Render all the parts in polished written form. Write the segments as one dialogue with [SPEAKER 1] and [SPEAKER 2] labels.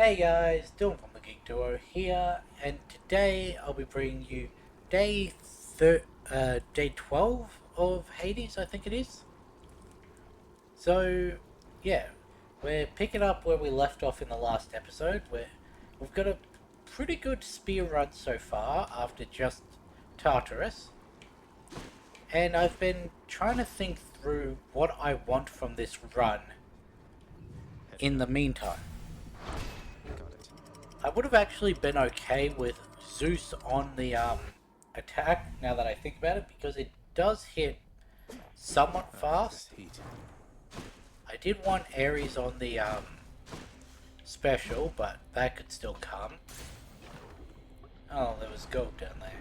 [SPEAKER 1] Hey guys, Dylan from the Geek Duo here, and today I'll be bringing you day 12 of Hades, I think it is. So, yeah, we're picking up where we left off in the last episode, where we've got a pretty good spear run so far after just Tartarus, and I've been trying to think through what I want from this run in the meantime.
[SPEAKER 2] Got it.
[SPEAKER 1] I would have actually been okay with Zeus on the attack, now that I think about it, because it does hit somewhat
[SPEAKER 2] This
[SPEAKER 1] fast.
[SPEAKER 2] heat.
[SPEAKER 1] I did want Ares on the special, but that could still come. Oh, there was gold down there.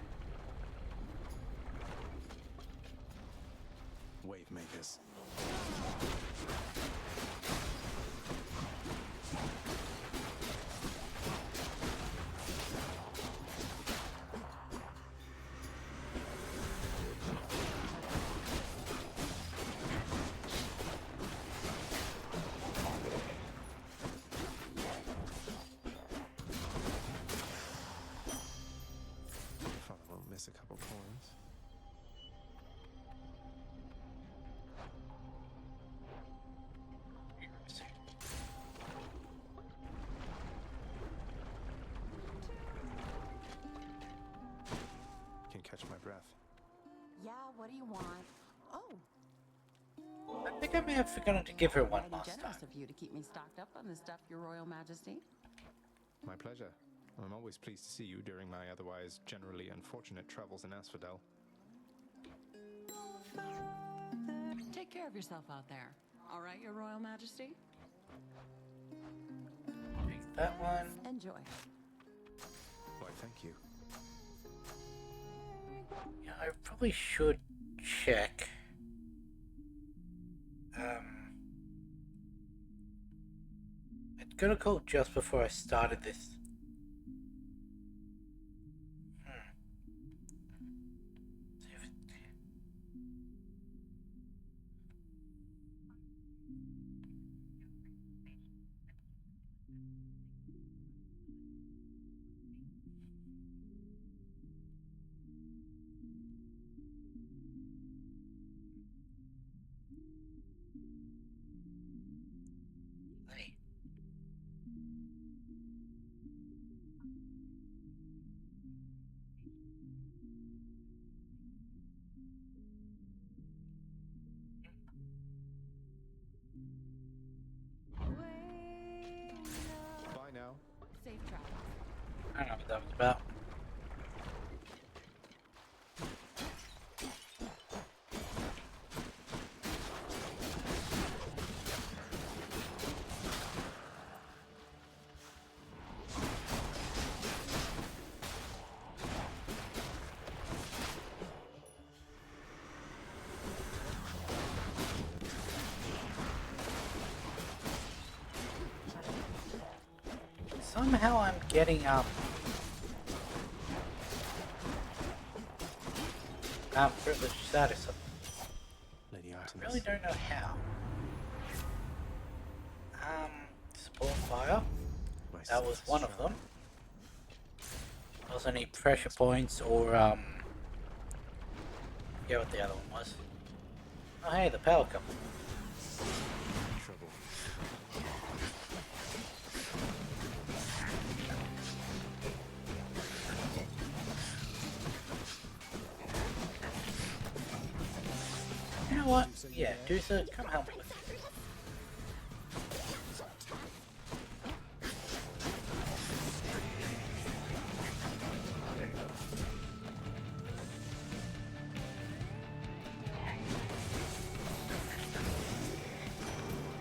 [SPEAKER 2] Wave makers. Thought I won't miss a couple coins. Can catch my breath.
[SPEAKER 3] Yeah, what do you want? Oh,
[SPEAKER 1] I think I may have forgotten to give her one
[SPEAKER 3] mighty
[SPEAKER 1] last time.
[SPEAKER 3] generous of you to keep me stocked up on this stuff, Your Royal Majesty.
[SPEAKER 2] My pleasure. I'm always pleased to see you during my otherwise generally unfortunate travels in Asphodel.
[SPEAKER 3] Take care of yourself out there. All right, Your Royal Majesty?
[SPEAKER 1] Take that one.
[SPEAKER 3] Enjoy.
[SPEAKER 2] Why, thank you.
[SPEAKER 1] Yeah, I probably should check. It's gonna call just before I started this. See if it- Hey.
[SPEAKER 2] Bye now.
[SPEAKER 3] Safe travels.
[SPEAKER 1] I don't know what that was about. Somehow I'm getting privileged status.
[SPEAKER 2] Lady
[SPEAKER 1] I
[SPEAKER 2] Artemis.
[SPEAKER 1] really don't know how. Support fire.
[SPEAKER 2] My
[SPEAKER 1] That was
[SPEAKER 2] safest
[SPEAKER 1] one of
[SPEAKER 2] child.
[SPEAKER 1] them. Also need pressure points or yeah, what the other one was. Oh hey, the power couple.
[SPEAKER 2] Trouble.
[SPEAKER 1] You know what? Yeah, Dusa, come help me with it.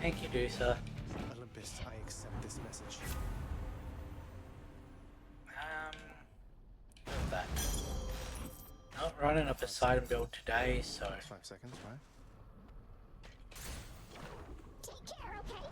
[SPEAKER 1] Thank you, Dusa.
[SPEAKER 2] Olympus, I accept this message.
[SPEAKER 1] What's that? Not running a Poseidon build today, so
[SPEAKER 2] 5 seconds, right?
[SPEAKER 4] Take care, okay?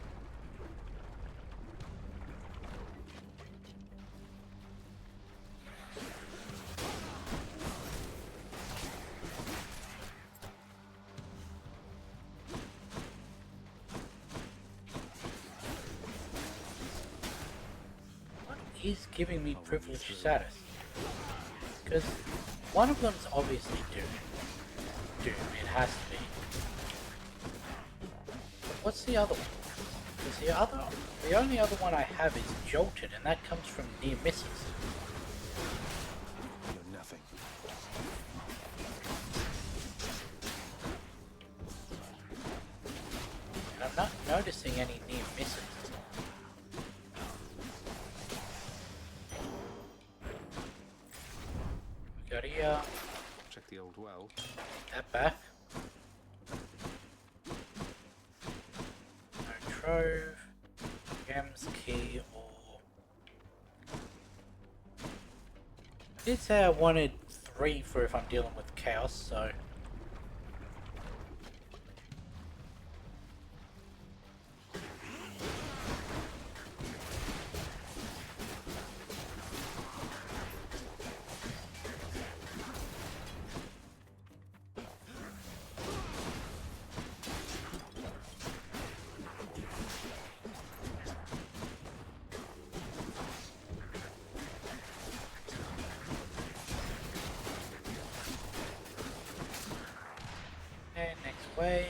[SPEAKER 1] is giving me privileged status. Because one of them's obviously Doom. Doom, it has to be. But what's the other one? Because the only other one I have is Jolted, and that comes from near misses.
[SPEAKER 2] You're nothing.
[SPEAKER 1] And I'm not noticing any near misses. We got here,
[SPEAKER 2] Check the old well.
[SPEAKER 1] that back. No trove, gems, key, or... I did say I wanted 3 for if I'm dealing with chaos, so... Okay, next wave.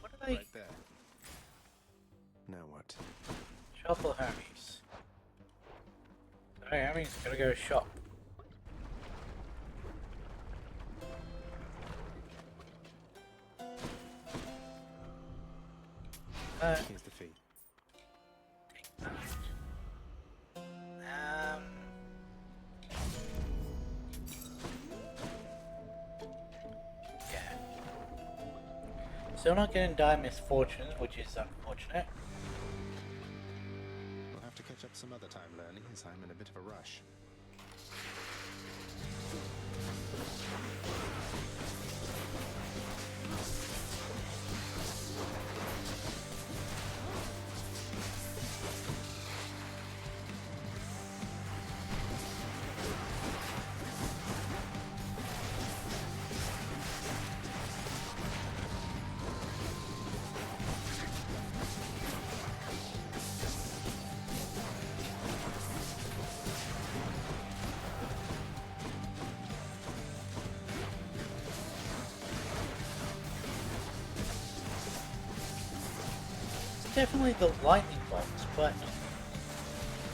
[SPEAKER 1] What are they?
[SPEAKER 2] Right there. Now what?
[SPEAKER 1] Shuffle Hermes. So Hermes gotta go shop.
[SPEAKER 2] Here's the fee.
[SPEAKER 1] Yeah. Still not getting Dire Misfortunes, which is unfortunate.
[SPEAKER 2] We'll have to catch up some other time, Lerny, as I'm in a bit of a rush.
[SPEAKER 1] It's definitely the lightning bolts, but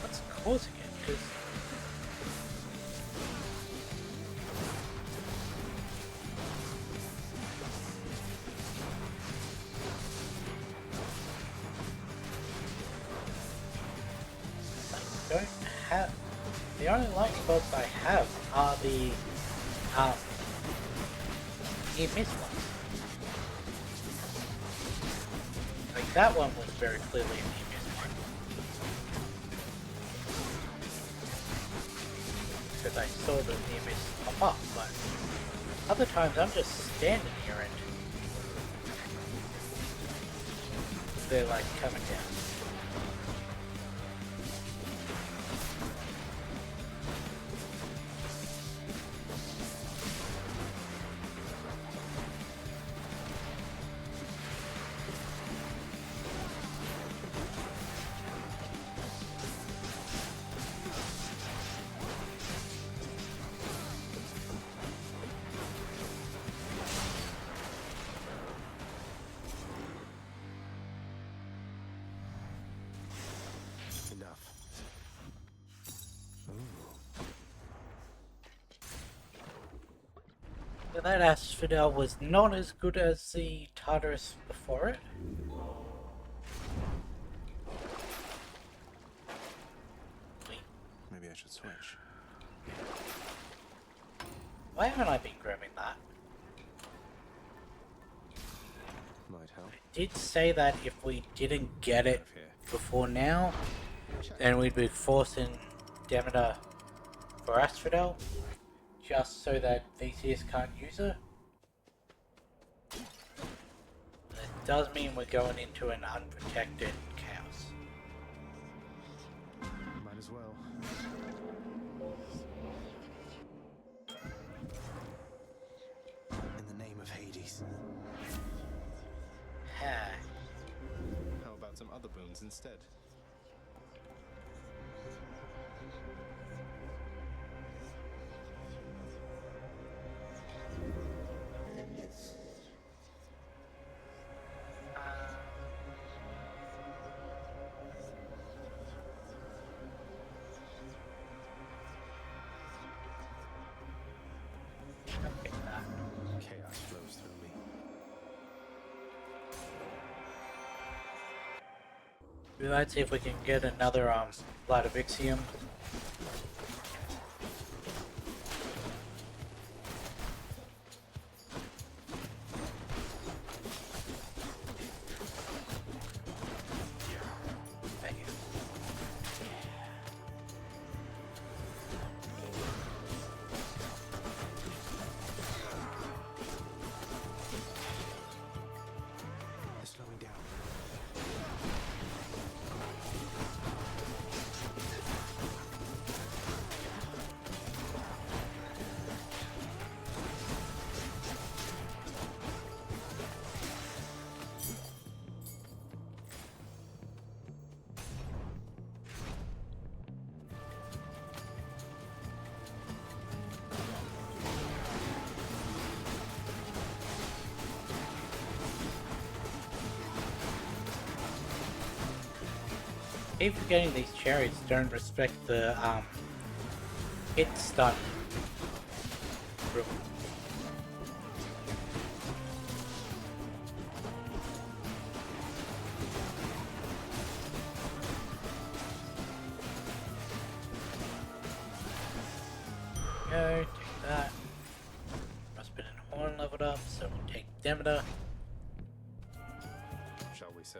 [SPEAKER 1] what's causing it? Because I don't have. The only lightning bolts I have are the near miss ones. Like that one was very clearly a near miss one. Because I saw the near miss pop up, but other times I'm just standing here and they're like coming down.
[SPEAKER 2] Enough.
[SPEAKER 1] So that Asphodel was not as good as the Tartarus before it. Wait,
[SPEAKER 2] Maybe I should switch.
[SPEAKER 1] why haven't I been grabbing that?
[SPEAKER 2] Might help.
[SPEAKER 1] Did say that if we didn't get it
[SPEAKER 2] Here.
[SPEAKER 1] before now, then we'd be forcing Demeter for Asphodel, just so that Theseus can't use her. It does mean we're going into an unprotected chaos.
[SPEAKER 2] other boons instead.
[SPEAKER 1] Okay, that.
[SPEAKER 2] Chaos flows through me.
[SPEAKER 1] We might see if we can get another Light of Ixiom. Thank you.
[SPEAKER 2] They're slowing down.
[SPEAKER 1] Keep forgetting these chariots don't respect the hit stun rule. Go, take that. Rasputin Horn leveled up, so we'll take Demeter.
[SPEAKER 2] Shall we, sir?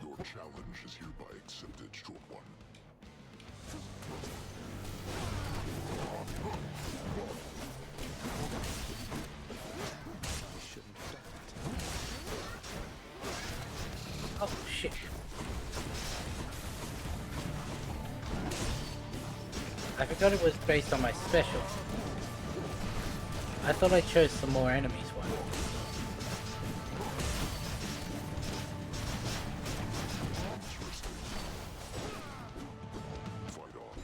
[SPEAKER 5] Your challenge is hereby accepted, Short One.
[SPEAKER 2] We shouldn't have
[SPEAKER 1] Oh shit. I forgot it was based on my special. I thought I chose some more enemies one.
[SPEAKER 5] Fight on.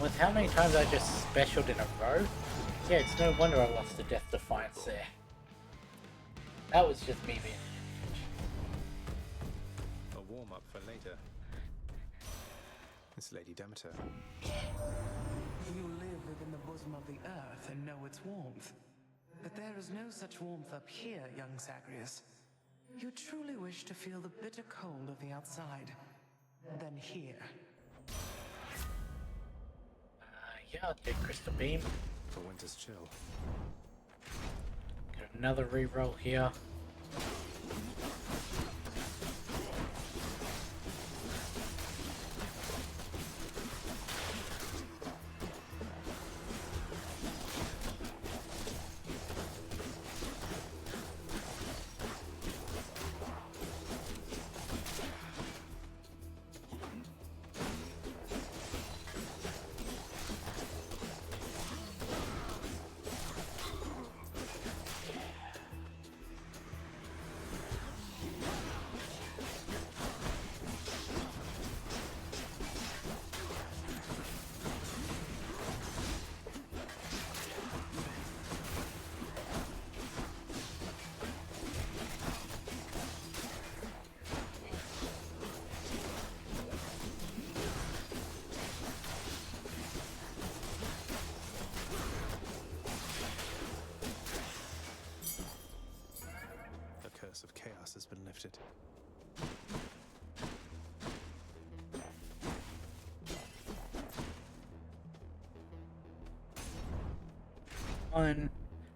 [SPEAKER 1] With how many times I just specialed in a row, yeah, it's no wonder I lost the Death Defiance there. That was just me being
[SPEAKER 2] a warm-up for later. It's Lady Demeter.
[SPEAKER 6] You live within the bosom of the earth and know its warmth. But there is no such warmth up here, young Zagreus. You truly wish to feel the bitter cold of the outside. Then here.
[SPEAKER 1] yeah, I'll take Crystal Beam.
[SPEAKER 2] For Winter's Chill.
[SPEAKER 1] Get another reroll here.
[SPEAKER 2] Of chaos has been lifted.
[SPEAKER 1] One.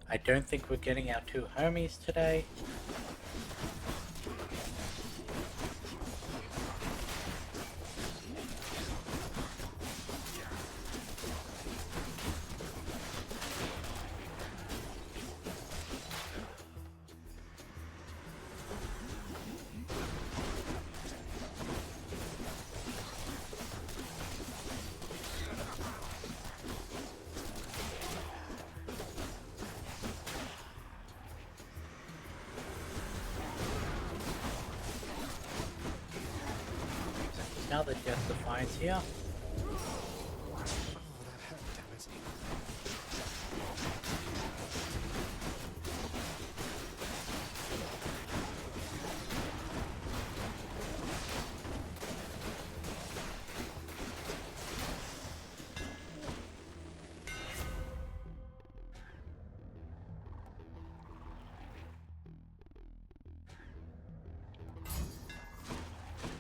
[SPEAKER 1] I don't think we're getting our two homies today. Now that Death Defiance here.
[SPEAKER 2] Oh, that hurt, damn it.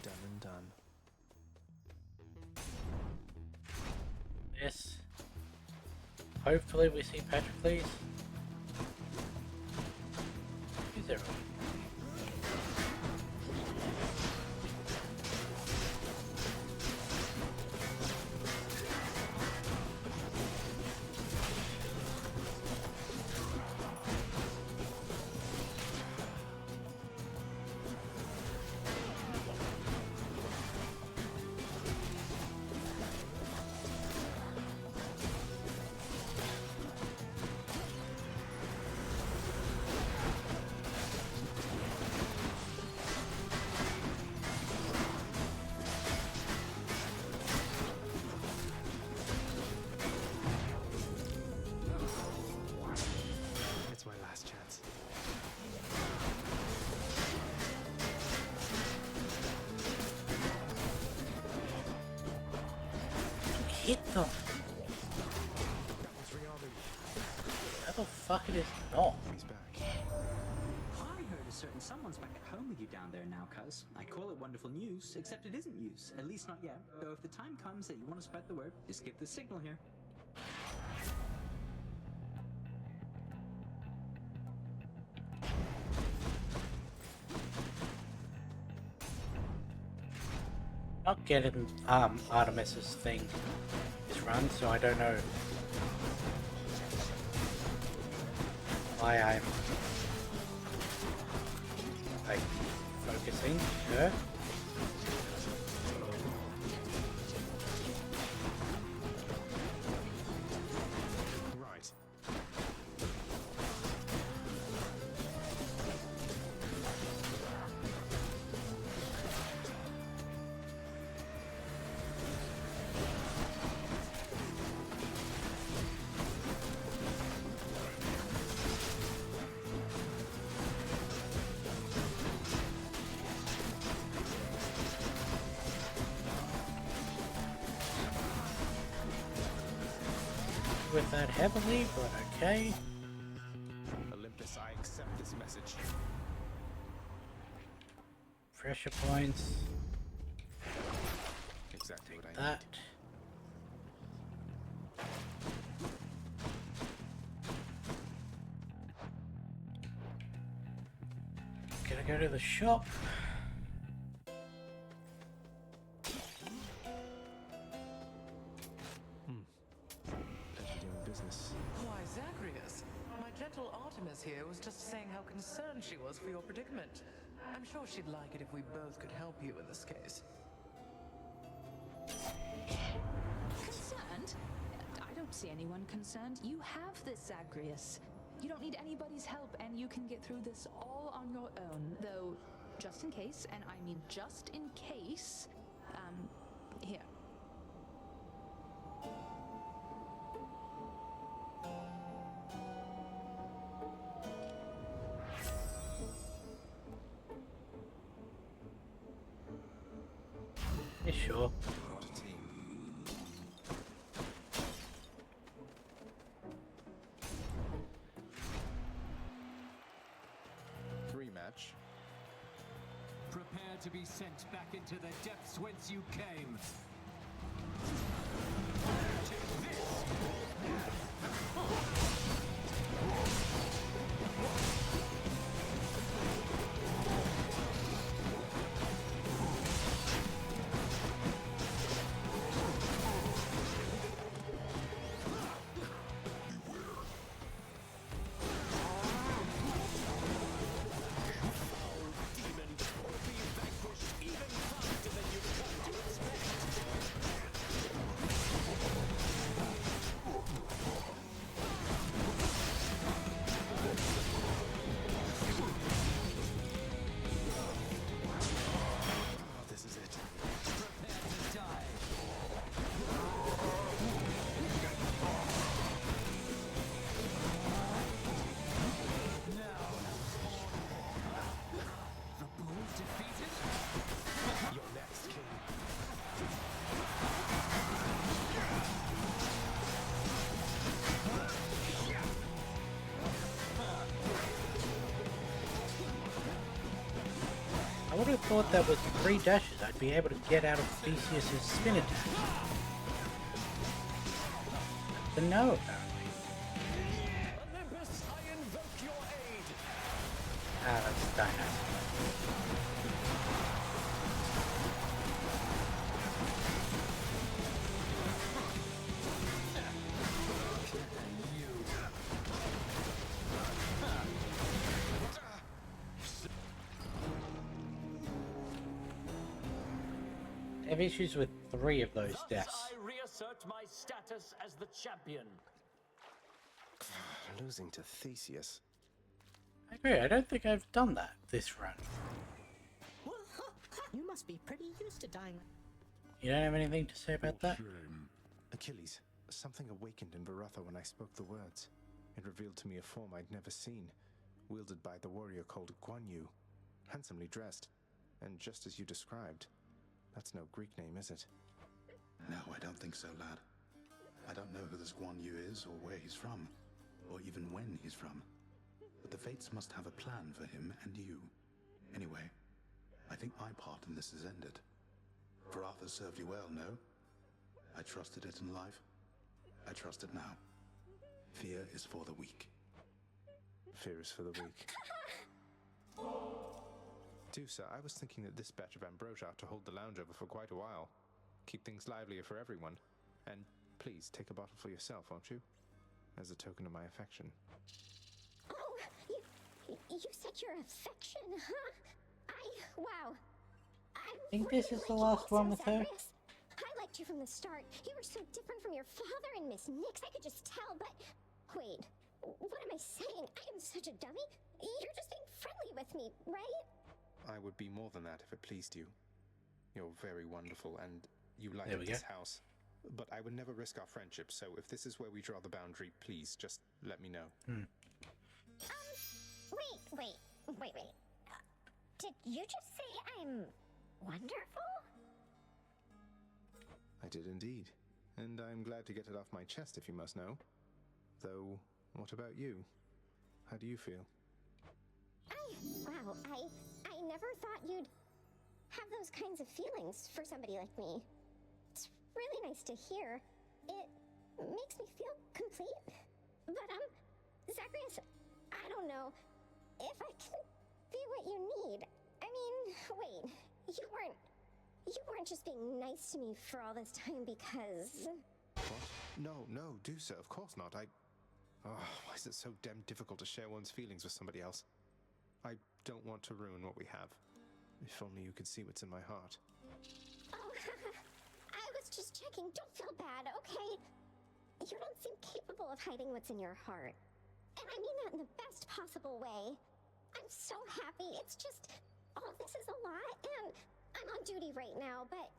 [SPEAKER 2] Done and done.
[SPEAKER 1] Yes. Hopefully we see Patroclus. Who's everyone?
[SPEAKER 2] It's my last chance.
[SPEAKER 1] Hit them!
[SPEAKER 2] That was Rhiannon.
[SPEAKER 1] How the fuck it is not?
[SPEAKER 2] He's back.
[SPEAKER 7] I heard a certain someone's back at home with you down there now, cuz. I call it wonderful news, except it isn't news. At least not yet. Though if the time comes that you want to spread the word, just give the signal here.
[SPEAKER 1] Not getting Artemis's thing is run, so I don't know why I'm like focusing her.
[SPEAKER 2] Right.
[SPEAKER 1] With that heavily, but okay.
[SPEAKER 2] Olympus, I accept this message.
[SPEAKER 1] Pressure points.
[SPEAKER 2] Exactly what I
[SPEAKER 1] That.
[SPEAKER 2] need.
[SPEAKER 1] Gonna go to the shop.
[SPEAKER 2] Pleasure doing business.
[SPEAKER 6] Why, Zagreus, my gentle Artemis here was just saying how concerned she was for your predicament. I'm sure she'd like it if we both could help you in this case.
[SPEAKER 8] Concerned? I don't see anyone concerned. You have this, Zagreus. You don't need anybody's help, and you can get through this all on your own. Though, just in case, and I mean just in case, here.
[SPEAKER 1] Yeah, sure.
[SPEAKER 2] What a team. Rematch.
[SPEAKER 9] Prepare to be sent back into the depths whence you came. Take this!
[SPEAKER 1] would have thought that with 3 dashes I'd be able to get out of Theseus's spin attack. But no, apparently.
[SPEAKER 9] Olympus, I invoke your aid.
[SPEAKER 1] Ah, that's Dionysus. I have issues with 3 of those
[SPEAKER 9] Thus
[SPEAKER 1] deaths.
[SPEAKER 9] I reassert my status as the champion.
[SPEAKER 2] Losing to Theseus.
[SPEAKER 1] I agree, I don't think I've done that this run.
[SPEAKER 4] You must be pretty used to dying.
[SPEAKER 1] You don't have anything to say about that?
[SPEAKER 5] Shame.
[SPEAKER 2] Achilles, something awakened in Baratha when I spoke the words. It revealed to me a form I'd never seen, wielded by the warrior called Guan Yu, handsomely dressed, and just as you described. That's no Greek name, is it?
[SPEAKER 10] No, I don't think so, lad. I don't know who this Guan Yu is or where he's from, or even when he's from. But the fates must have a plan for him and you. Anyway, I think my part in this is ended. Baratha served you well, no? I trusted it in life. I trust it now. Fear is for the weak.
[SPEAKER 2] Fear is for the weak. Dusa, I was thinking that this batch of ambrosia ought to hold the lounge over for quite a while. Keep things livelier for everyone. And please take a bottle for yourself, won't you? As a token of my affection.
[SPEAKER 4] Oh, you said your affection, huh? Wow.
[SPEAKER 1] I think this is the last one with her.
[SPEAKER 4] I liked you from the start. You were so different from your father and Miss Nix. I could just tell, but... Wait, what am I saying? I am such a dummy. You're just being friendly with me, right?
[SPEAKER 2] I would be more than that if it pleased you. You're very wonderful, and you light
[SPEAKER 1] There
[SPEAKER 2] up
[SPEAKER 1] we
[SPEAKER 2] this
[SPEAKER 1] go.
[SPEAKER 2] house. But I would never risk our friendship, so if this is where we draw the boundary, please, just let me know.
[SPEAKER 4] Wait. Did you just say I'm wonderful?
[SPEAKER 2] I did indeed. And I'm glad to get it off my chest, if you must know. Though, what about you? How do you feel?
[SPEAKER 4] Wow, I never thought you'd have those kinds of feelings for somebody like me. It's really nice to hear. It makes me feel complete. But, Zagreus, I don't know if I can be what you need. I mean, wait, you weren't just being nice to me for all this time because...
[SPEAKER 2] What? No, do so. Of course not. Oh, why is it so damn difficult to share one's feelings with somebody else? I don't want to ruin what we have. If only you could see what's in my heart.
[SPEAKER 4] Oh, I was just checking. Don't feel bad, okay? You don't seem capable of hiding what's in your heart. And I mean that in the best possible way. I'm so happy. It's just, all this is a lot, and I'm on duty right now, but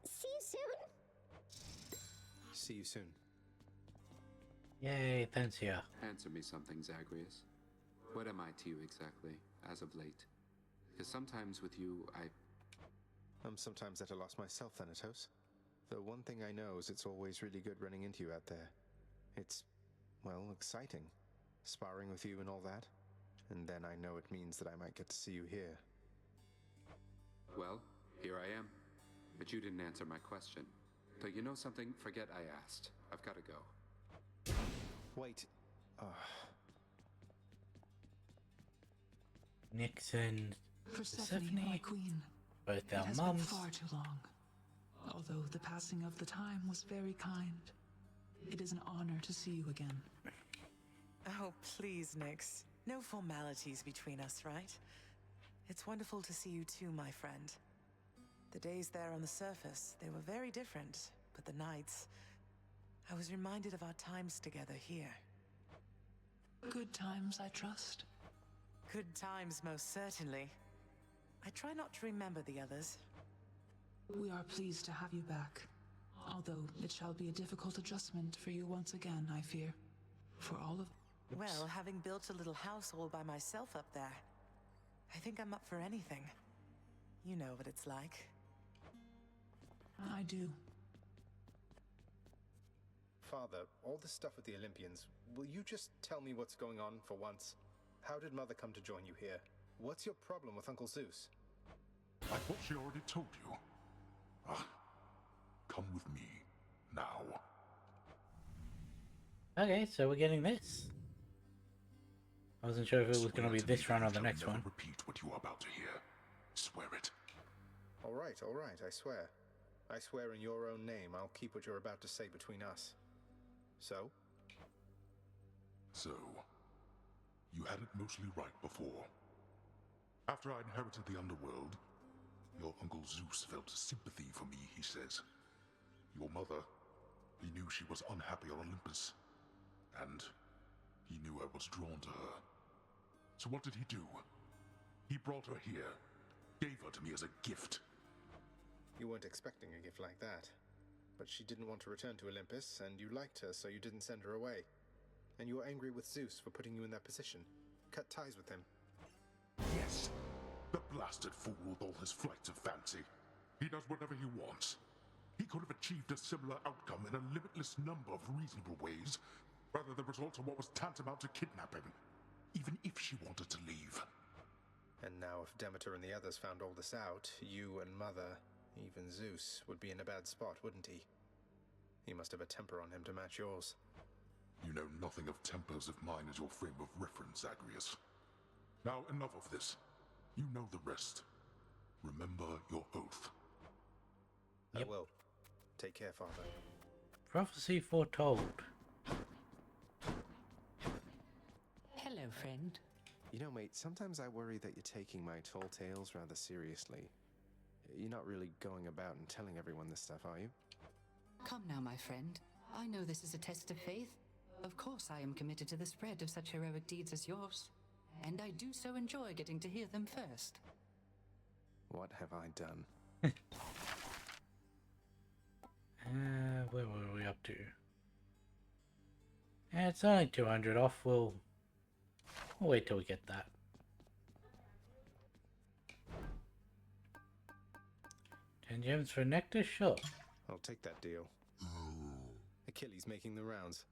[SPEAKER 4] see you soon.
[SPEAKER 2] See you soon.
[SPEAKER 1] Yay, Thancia.
[SPEAKER 11] Answer me something, Zagreus. What am I to you exactly, as of late? Because sometimes with you,
[SPEAKER 2] I'm sometimes at a loss myself, Thanatos. Though one thing I know is it's always really good running into you out there. It's, well, exciting. Sparring with you and all that. And then I know it means that I might get to see you here.
[SPEAKER 11] well, here I am. But you didn't answer my question. So you know something? Forget I asked. I've got to go.
[SPEAKER 2] Wait.
[SPEAKER 1] Nixon,
[SPEAKER 3] Persephone, my queen.
[SPEAKER 1] both
[SPEAKER 3] It
[SPEAKER 1] our
[SPEAKER 3] has been
[SPEAKER 1] mums.
[SPEAKER 3] far too long. Although the passing of the time was very kind, it is an honor to see you again.
[SPEAKER 6] Oh, please, Nyx. No formalities between us, right? It's wonderful to see you too, my friend. The days there on the surface, they were very different, but the nights... I was reminded of our times together here.
[SPEAKER 3] Good times, I trust.
[SPEAKER 6] Good times, most certainly. I try not to remember the others.
[SPEAKER 3] We are pleased to have you back. Although it shall be a difficult adjustment for you once again, I fear. For all of...
[SPEAKER 6] Well, having built a little house all by myself up there, I think I'm up for anything. You know what it's like.
[SPEAKER 3] I do.
[SPEAKER 2] Father, all this stuff with the Olympians, will you just tell me what's going on for once? How did Mother come to join you here? What's your problem with Uncle Zeus?
[SPEAKER 5] I thought she already told you. Ah, come with me, now.
[SPEAKER 1] Okay, so we're getting this. I wasn't sure if it was
[SPEAKER 5] Swear
[SPEAKER 1] going to be
[SPEAKER 5] me
[SPEAKER 1] this
[SPEAKER 5] that
[SPEAKER 1] run or
[SPEAKER 5] you
[SPEAKER 1] the
[SPEAKER 5] shall
[SPEAKER 1] next
[SPEAKER 5] never
[SPEAKER 1] one.
[SPEAKER 5] repeat what you are about to hear. Swear it.
[SPEAKER 2] All right, I swear. I swear in your own name I'll keep what you're about to say between us. So?
[SPEAKER 5] So, you had it mostly right before. After I inherited the underworld, your Uncle Zeus felt sympathy for me, he says. Your mother, he knew she was unhappy on Olympus. And he knew I was drawn to her. So what did he do? He brought her here, gave her to me as a gift.
[SPEAKER 2] You weren't expecting a gift like that. But she didn't want to return to Olympus, and you liked her, so you didn't send her away. And you were angry with Zeus for putting you in that position. Cut ties with him.
[SPEAKER 5] Yes, the blasted fool with all his flights of fancy. He does whatever he wants. He could have achieved a similar outcome in a limitless number of reasonable ways, rather the result of what was tantamount to kidnapping, even if she wanted to leave.
[SPEAKER 2] And now if Demeter and the others found all this out, you and Mother, even Zeus, would be in a bad spot, wouldn't he? He must have a temper on him to match yours.
[SPEAKER 5] You know nothing of tempers if mine is your frame of reference, Zagreus. Now enough of this. You know the rest. Remember your oath.
[SPEAKER 2] I will. Take care, Father.
[SPEAKER 1] Prophecy foretold.
[SPEAKER 6] Hello, friend.
[SPEAKER 2] You know, mate, sometimes I worry that you're taking my tall tales rather seriously. You're not really going about and telling everyone this stuff, are you?
[SPEAKER 12] Come now, my friend. I know this is a test of faith. Of course I am committed to the spread of such heroic deeds as yours. And I do so enjoy getting to hear them first.
[SPEAKER 2] What have I done?
[SPEAKER 1] Where were we up to? It's only 200 off. We'll wait till we get that. $10 gems for nectar? Sure.
[SPEAKER 2] I'll take that deal. Achilles making the rounds.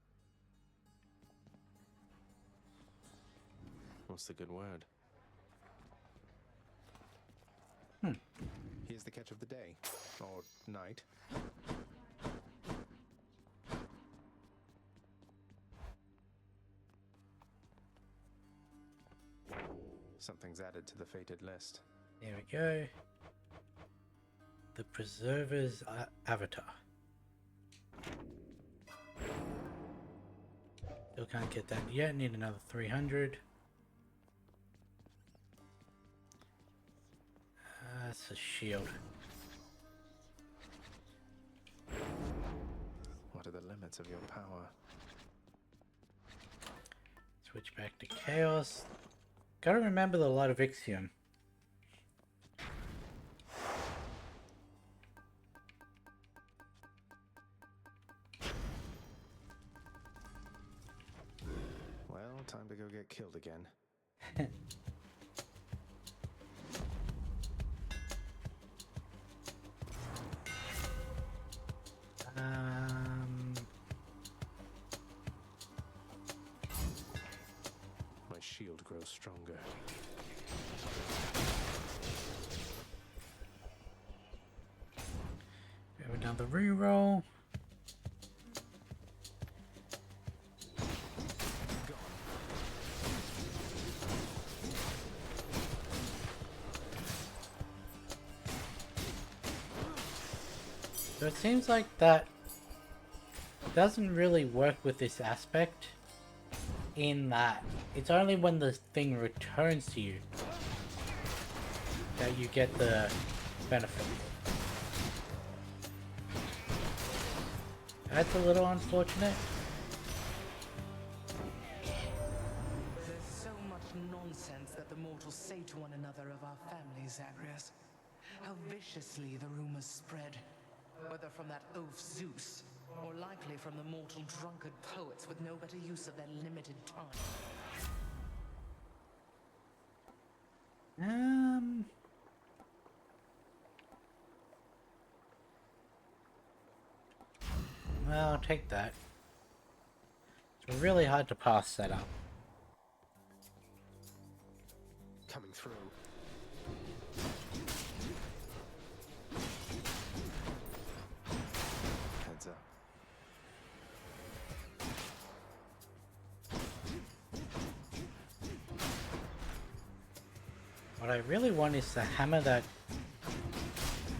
[SPEAKER 2] What's the good word? Here's the catch of the day. Or night. Something's added to the fated list.
[SPEAKER 1] There we go. The Preserver's Avatar. Still can't get that yet. Need another 300. That's a shield.
[SPEAKER 2] What are the limits of your power?
[SPEAKER 1] Switch back to Chaos. Gotta remember the Light of Ixion.
[SPEAKER 2] Well, time to go get killed again. My shield grows stronger.
[SPEAKER 1] We have another reroll. So it seems like that doesn't really work with this aspect, in that it's only when the thing returns to you that you get the benefit. That's a little unfortunate.
[SPEAKER 6] There's so much nonsense that the mortals say to one another of our family, Zagreus. How viciously the rumors spread. Whether from that oaf Zeus, or likely from the mortal drunkard poets with no better use of their limited time.
[SPEAKER 1] Well, I'll take that. It's really hard to pass that up.
[SPEAKER 2] Coming through.
[SPEAKER 1] What I really want is the hammer that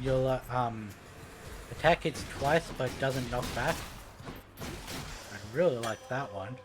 [SPEAKER 1] you'll attack hits twice but doesn't knock back. I really like that one.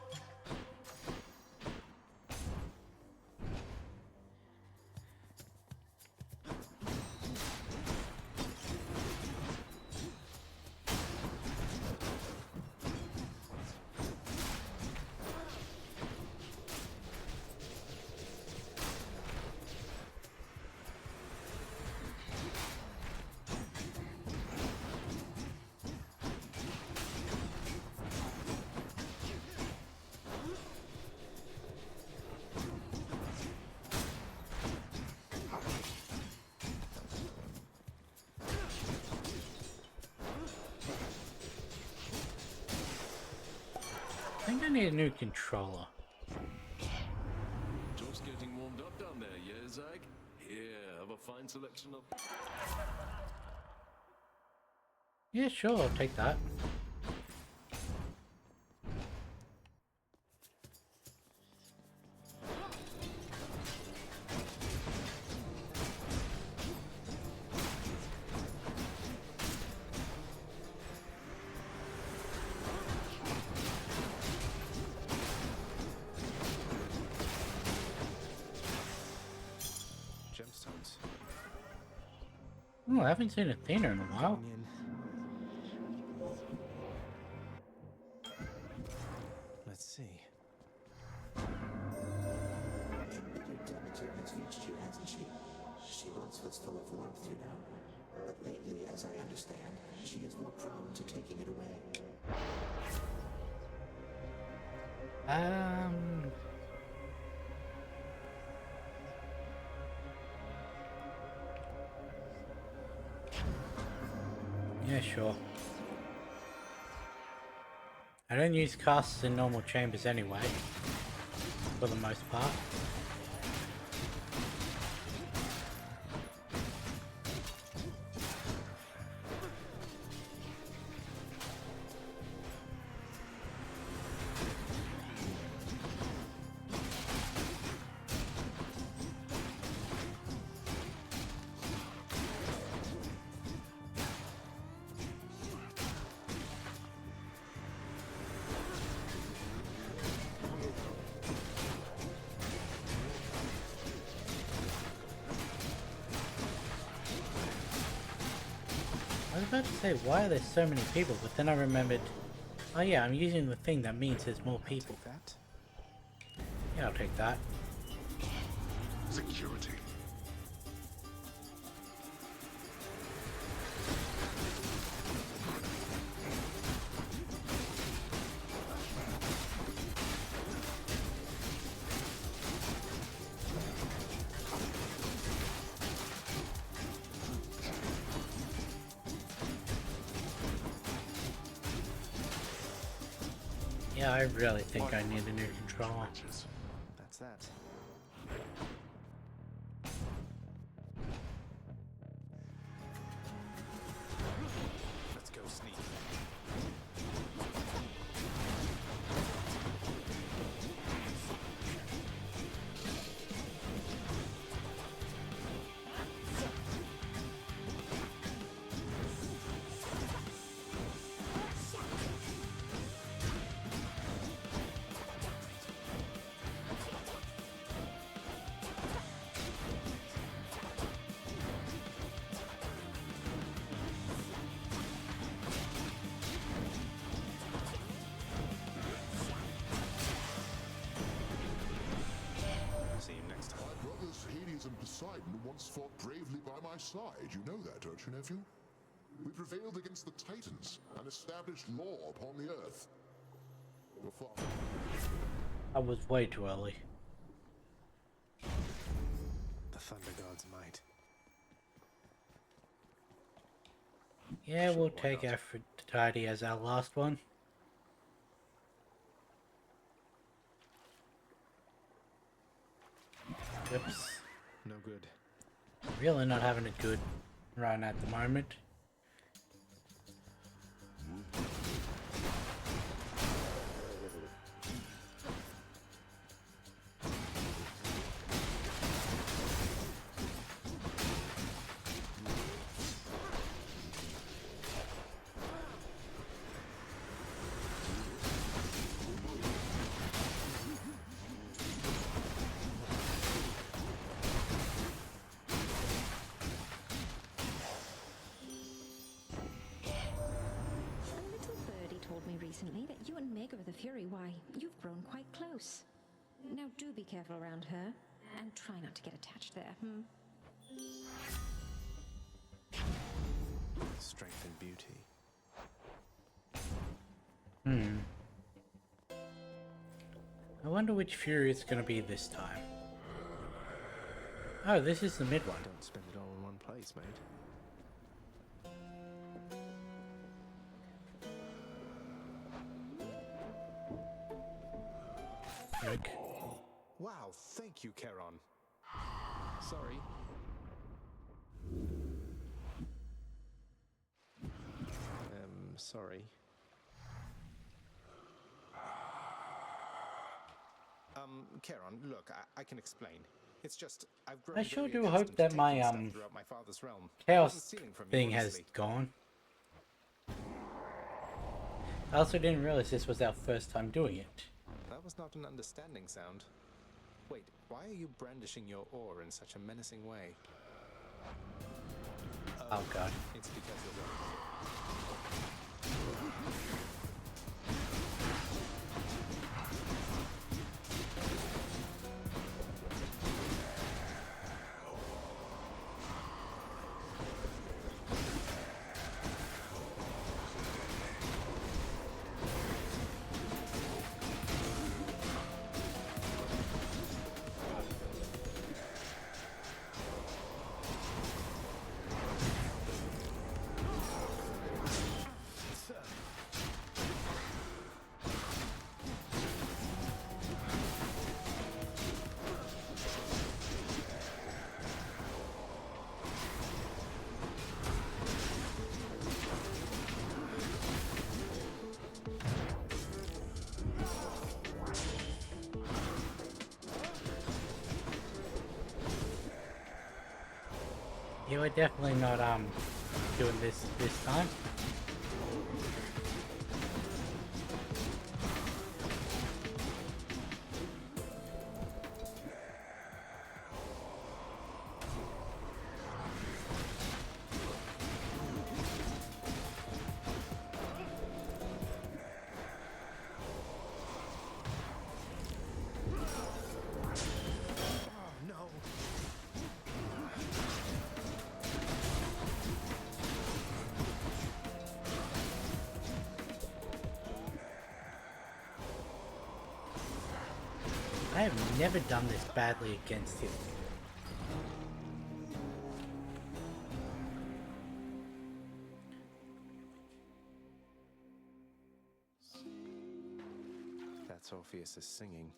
[SPEAKER 1] I think I need a new controller.
[SPEAKER 13] Just getting warmed up down there, yeah, Zag? Here, have a fine selection of...
[SPEAKER 1] Yeah, sure, I'll take that.
[SPEAKER 2] Gemstones.
[SPEAKER 1] Oh, I haven't seen Athena in a while.
[SPEAKER 2] Let's see.
[SPEAKER 14] Has reached you, hasn't she? She once was full of warmth, you know. But lately, as I understand, she is more prone to taking it away.
[SPEAKER 1] Yeah, sure. I don't use casts in normal chambers anyway, for the most part. I was about to say, why are there so many people? But then I remembered, oh yeah, I'm using the thing that means there's more people.
[SPEAKER 2] That?
[SPEAKER 1] Yeah, I'll take that.
[SPEAKER 5] Security.
[SPEAKER 1] Yeah, I really think I need a new controller.
[SPEAKER 2] That's that. Let's go sneak. See you next time.
[SPEAKER 5] My brothers Hades and Poseidon once fought bravely by my side. You know that, don't you, nephew? We prevailed against the Titans and established law upon the earth. Before...
[SPEAKER 1] I was way too early.
[SPEAKER 2] The Thunder God's might.
[SPEAKER 1] Yeah, we'll take Aphrodite as our last one. Oops.
[SPEAKER 2] No good.
[SPEAKER 1] Really not having a good run at the moment.
[SPEAKER 15] recently that you and Maegor the Fury, why, you've grown quite close. Now do be careful around her, and try not to get attached there,
[SPEAKER 2] Strength and beauty.
[SPEAKER 1] I wonder which Fury it's going to be this time. Oh, this is the mid one.
[SPEAKER 2] Don't spend it all in one place, mate.
[SPEAKER 1] Yoke.
[SPEAKER 2] Wow, thank you, Charon. Sorry. Sorry. Charon, look, I can explain. It's just, I've grown
[SPEAKER 1] I sure
[SPEAKER 2] very
[SPEAKER 1] do hope
[SPEAKER 2] accustomed to
[SPEAKER 1] that my
[SPEAKER 2] taking stuff throughout my father's realm. I
[SPEAKER 1] chaos
[SPEAKER 2] wasn't stealing from you,
[SPEAKER 1] thing has
[SPEAKER 2] honestly.
[SPEAKER 1] gone. I also didn't realize this was our first time doing it.
[SPEAKER 2] That was not an understanding sound. Wait, why are you brandishing your oar in such a menacing way?
[SPEAKER 1] Oh god.
[SPEAKER 2] It's because of the...
[SPEAKER 1] Yeah, we're definitely not doing this time. I have never done this badly against him.
[SPEAKER 2] That's Orpheus is singing.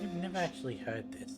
[SPEAKER 1] I've never actually heard this.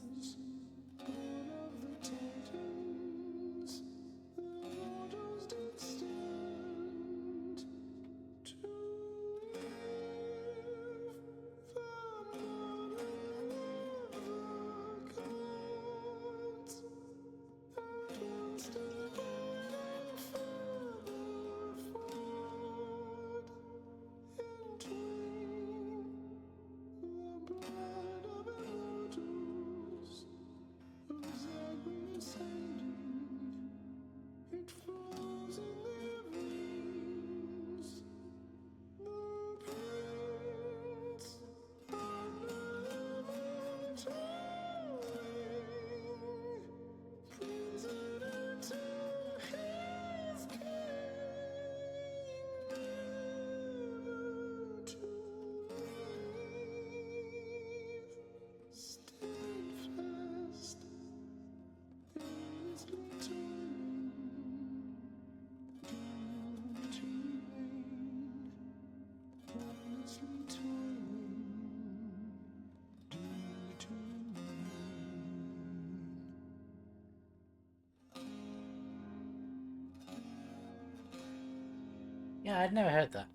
[SPEAKER 1] Yeah, I'd never heard that.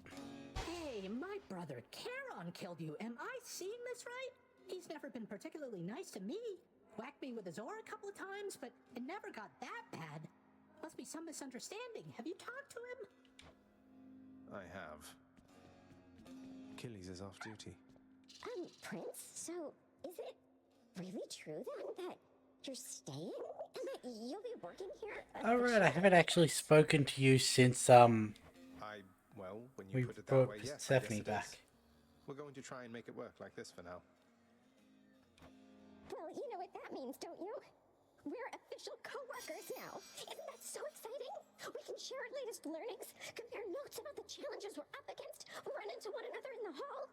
[SPEAKER 16] Hey, my brother Charon killed you. Am I seeing this right? He's never been particularly nice to me. Whacked me with his oar a couple of times, but it never got that bad. Must be some misunderstanding. Have you talked to him?
[SPEAKER 2] I have. Achilles is off duty.
[SPEAKER 4] Prince, so is it really true then that you're staying and that you'll be working here?
[SPEAKER 1] Alright, I haven't actually spoken to you since,
[SPEAKER 2] Well, when
[SPEAKER 1] we
[SPEAKER 2] you put it that
[SPEAKER 1] brought
[SPEAKER 2] way, yes, I guess
[SPEAKER 1] Persephone
[SPEAKER 2] it
[SPEAKER 1] back.
[SPEAKER 2] is. We're going to try and make it work like this for now.
[SPEAKER 4] Well, you know what that means, don't you? We're official co-workers now. Isn't that so exciting? We can share our latest learnings, compare notes about the challenges we're up against, run into one another in the hall.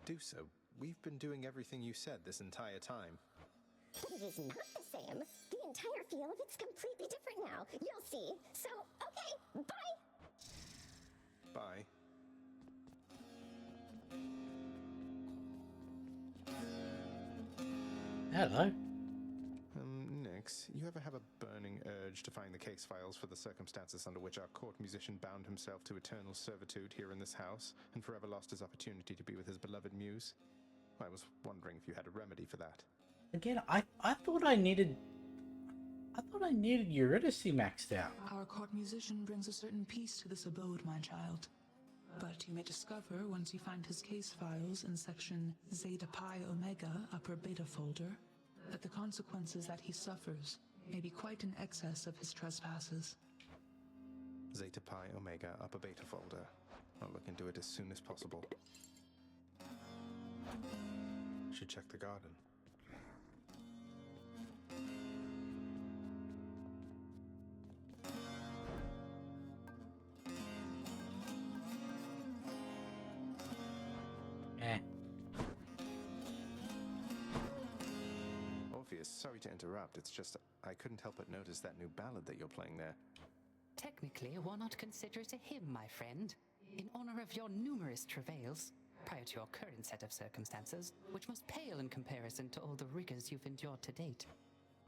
[SPEAKER 2] Do so. We've been doing everything you said this entire time.
[SPEAKER 4] But it is not the same. The entire feel of it's completely different now. You'll see. So, okay, bye!
[SPEAKER 2] Bye.
[SPEAKER 1] Hello.
[SPEAKER 2] Nix, you ever have a burning urge to find the case files for the circumstances under which our court musician bound himself to eternal servitude here in this house and forever lost his opportunity to be with his beloved muse? I was wondering if you had a remedy for that.
[SPEAKER 1] Again, I thought I needed Eurydice maxed out.
[SPEAKER 3] Our court musician brings a certain peace to this abode, my child. But you may discover, once you find his case files in section Zeta Pi Omega upper beta folder, that the consequences that he suffers may be quite in excess of his trespasses.
[SPEAKER 2] Zeta Pi Omega upper beta folder. I'll look into it as soon as possible. Should check the garden. Orpheus, sorry to interrupt. It's just I couldn't help but notice that new ballad that you're playing there.
[SPEAKER 12] Technically, why not consider it a hymn, my friend? In honor of your numerous travails, prior to your current set of circumstances, which must pale in comparison to all the rigors you've endured to date.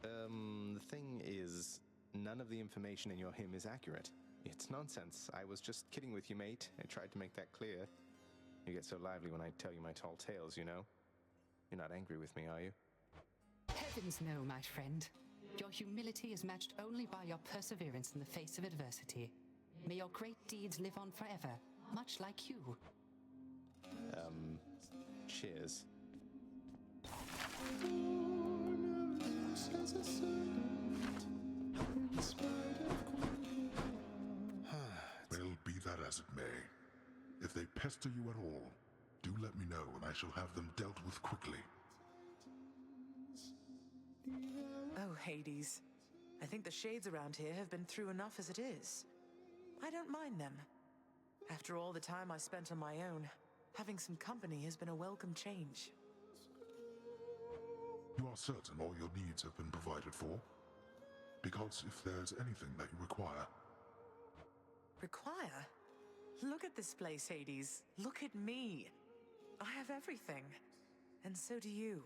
[SPEAKER 2] The thing is, none of the information in your hymn is accurate. It's nonsense. I was just kidding with you, mate. I tried to make that clear. You get so lively when I tell you my tall tales, you know? You're not angry with me, are you?
[SPEAKER 12] Heavens no, my friend. Your humility is matched only by your perseverance in the face of adversity. May your great deeds live on forever, much like you.
[SPEAKER 2] Cheers.
[SPEAKER 5] Well, be that as it may, if they pester you at all, do let me know and I shall have them dealt with quickly.
[SPEAKER 6] Oh, Hades. I think the shades around here have been through enough as it is. I don't mind them. After all the time I spent on my own, having some company has been a welcome change.
[SPEAKER 5] You are certain all your needs have been provided for? Because if there's anything that you require...
[SPEAKER 6] Require? Look at this place, Hades. Look at me. I have everything. And so do you.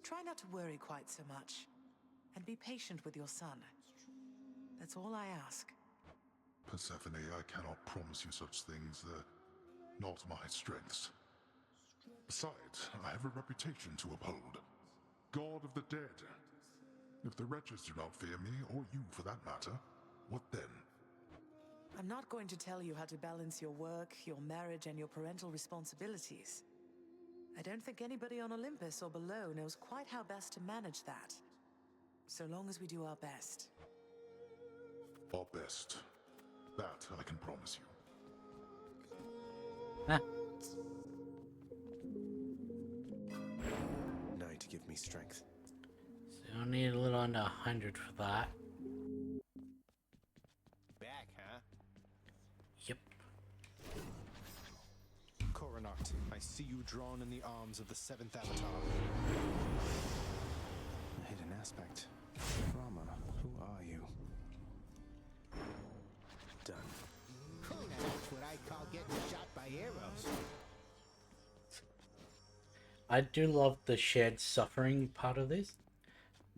[SPEAKER 6] Try not to worry quite so much. And be patient with your son. That's all I ask.
[SPEAKER 5] Persephone, I cannot promise you such things. They're not my strengths. Besides, I have a reputation to uphold. God of the dead. If the wretches do not fear me, or you for that matter, what then?
[SPEAKER 6] I'm not going to tell you how to balance your work, your marriage, and your parental responsibilities. I don't think anybody on Olympus or below knows quite how best to manage that. So long as we do our best.
[SPEAKER 5] Our best. That I can promise you.
[SPEAKER 2] Night to give me strength.
[SPEAKER 1] So I'll need a little under 100 for that.
[SPEAKER 2] Back, huh?
[SPEAKER 1] Yep.
[SPEAKER 2] Coronacht, I see you drawn in the arms of the seventh avatar. A hidden aspect. Rama, who are you? Done.
[SPEAKER 17] That's what I call getting shot by arrows.
[SPEAKER 1] I do love the shared suffering part of this,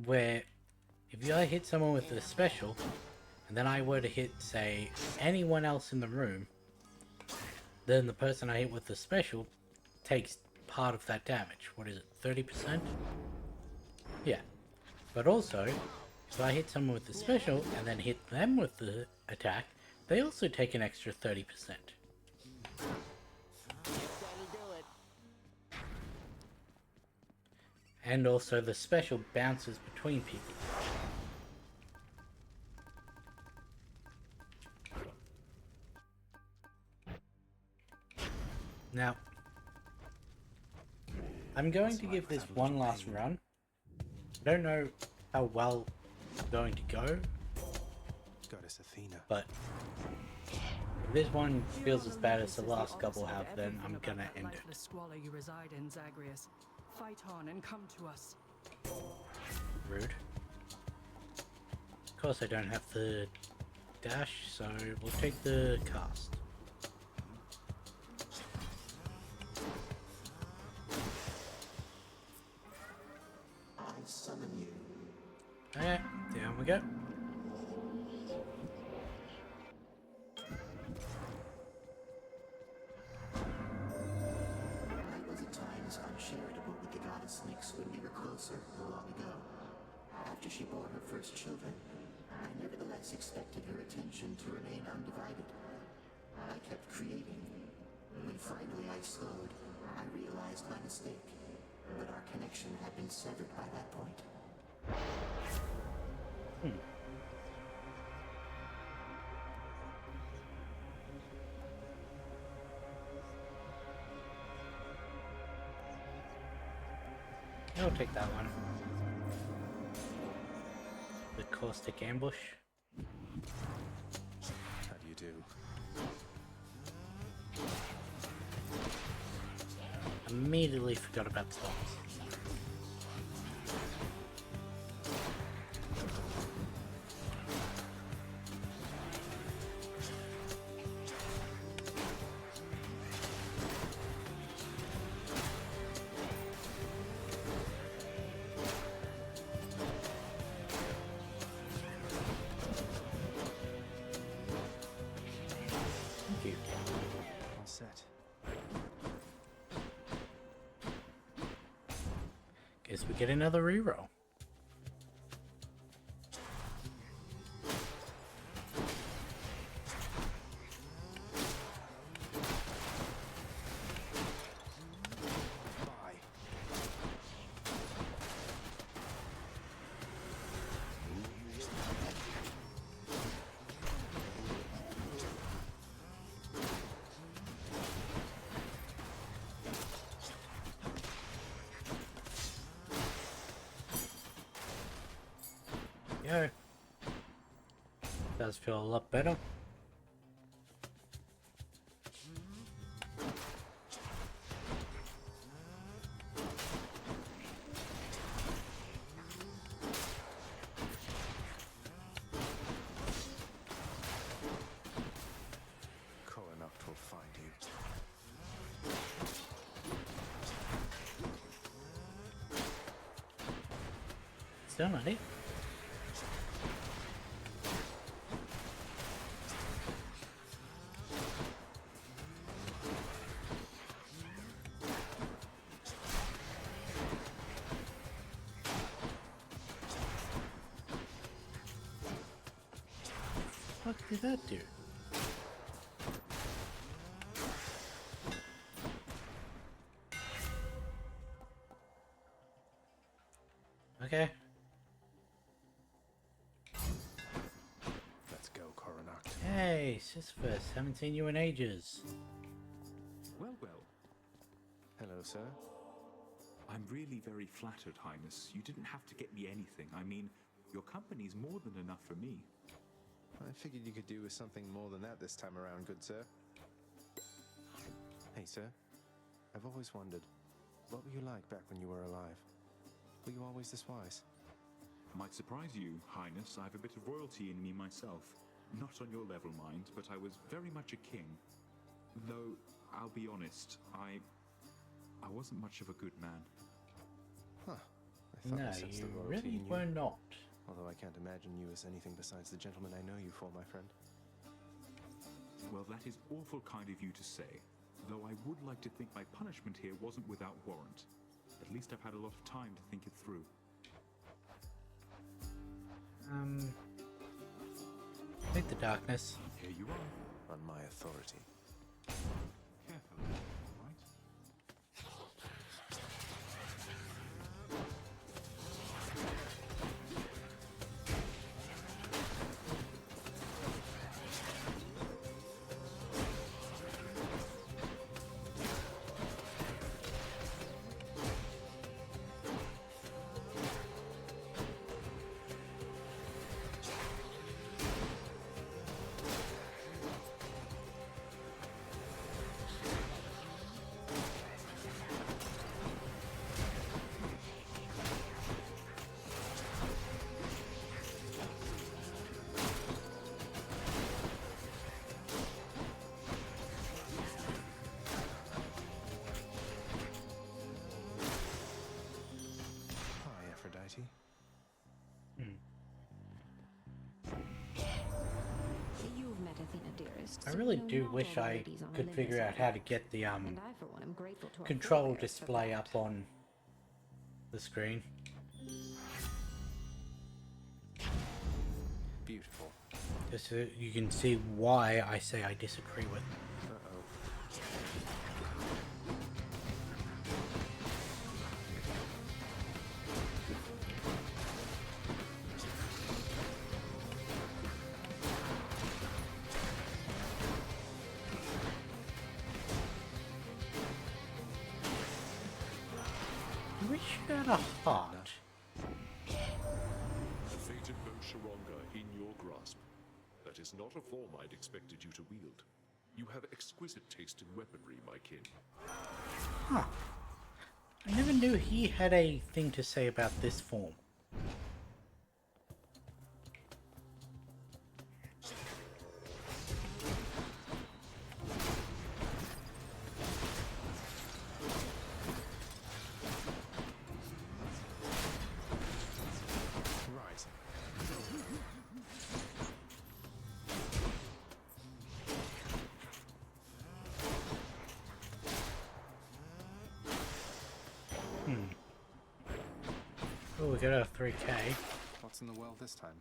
[SPEAKER 1] where if you hit someone with a special, and then I were to hit, say, anyone else in the room, then the person I hit with the special takes part of that damage. What is it, 30%? Yeah. But also, if I hit someone with the special and then hit them with the attack, they also take an extra 30%. And also the special bounces between people. Now, I'm going to give this one last run. I don't know how well it's going to go,
[SPEAKER 2] Goddess Athena.
[SPEAKER 1] but if this one feels as bad as the last couple have, then I'm gonna end it.
[SPEAKER 18] The squalor you reside in, Zagreus. Fight on and come to us.
[SPEAKER 1] Rude. Of course I don't have the dash, so we'll take the cast.
[SPEAKER 14] I summon you.
[SPEAKER 1] Okay, down we go.
[SPEAKER 14] I was at times uncharitable with the goddess Nyx when we were closer long ago. After she bore her first children, I nevertheless expected her attention to remain undivided. I kept creating. When finally I slowed, I realized my mistake. But our connection had been severed by that point.
[SPEAKER 1] I'll take that one. The caustic ambush.
[SPEAKER 2] How do you do?
[SPEAKER 1] Immediately forgot about the bombs. Thank you.
[SPEAKER 2] All set.
[SPEAKER 1] Guess we get another reroll.
[SPEAKER 2] Bye.
[SPEAKER 1] Go. Does feel a lot better.
[SPEAKER 2] Coronacht will find you.
[SPEAKER 1] Still not it. What did that do? Okay.
[SPEAKER 2] Let's go, Coronacht.
[SPEAKER 1] Hey, Sisyphus, haven't seen you in ages.
[SPEAKER 19] Well, well.
[SPEAKER 2] Hello, sir.
[SPEAKER 19] I'm really very flattered, Highness. You didn't have to get me anything. I mean, your company's more than enough for me.
[SPEAKER 2] I figured you could do with something more than that this time around, good sir. Hey, sir. I've always wondered, what were you like back when you were alive? Were you always this wise?
[SPEAKER 19] Might surprise you, Highness. I have a bit of royalty in me myself. Not on your level, mind, but I was very much a king. Though, I'll be honest, I wasn't much of a good man.
[SPEAKER 2] Huh. I thought
[SPEAKER 1] No,
[SPEAKER 2] I sensed
[SPEAKER 1] you
[SPEAKER 2] the royalty
[SPEAKER 1] really
[SPEAKER 2] in you.
[SPEAKER 1] were not.
[SPEAKER 2] Although I can't imagine you as anything besides the gentleman I know you for, my friend.
[SPEAKER 19] Well, that is awful kind of you to say. Though I would like to think my punishment here wasn't without warrant. At least I've had a lot of time to think it through.
[SPEAKER 1] Take the darkness.
[SPEAKER 19] Here you are.
[SPEAKER 2] On my authority.
[SPEAKER 19] Carefully, all right?
[SPEAKER 15] You've met Athena, dearest.
[SPEAKER 1] I
[SPEAKER 15] so
[SPEAKER 1] really
[SPEAKER 15] you know
[SPEAKER 1] do
[SPEAKER 15] not
[SPEAKER 1] wish
[SPEAKER 15] all the
[SPEAKER 1] I
[SPEAKER 15] ladies on
[SPEAKER 1] could
[SPEAKER 15] Olympus
[SPEAKER 1] figure
[SPEAKER 15] are
[SPEAKER 1] out how to
[SPEAKER 15] fair.
[SPEAKER 1] get the
[SPEAKER 15] And I, for one, am grateful to our
[SPEAKER 1] control
[SPEAKER 15] forebears for
[SPEAKER 1] display
[SPEAKER 15] that.
[SPEAKER 1] up on the screen.
[SPEAKER 2] Beautiful.
[SPEAKER 1] Just so you can see why I say I disagree with. I wish you had a heart.
[SPEAKER 13] The fated bow Sharonga in your grasp. That is not a form I'd expected you to wield. You have exquisite taste in weaponry, my kin.
[SPEAKER 1] Huh. I never knew he had a thing to say about this form.
[SPEAKER 2] Right.
[SPEAKER 1] Oh, we got a 3K.
[SPEAKER 2] What's in the well this time?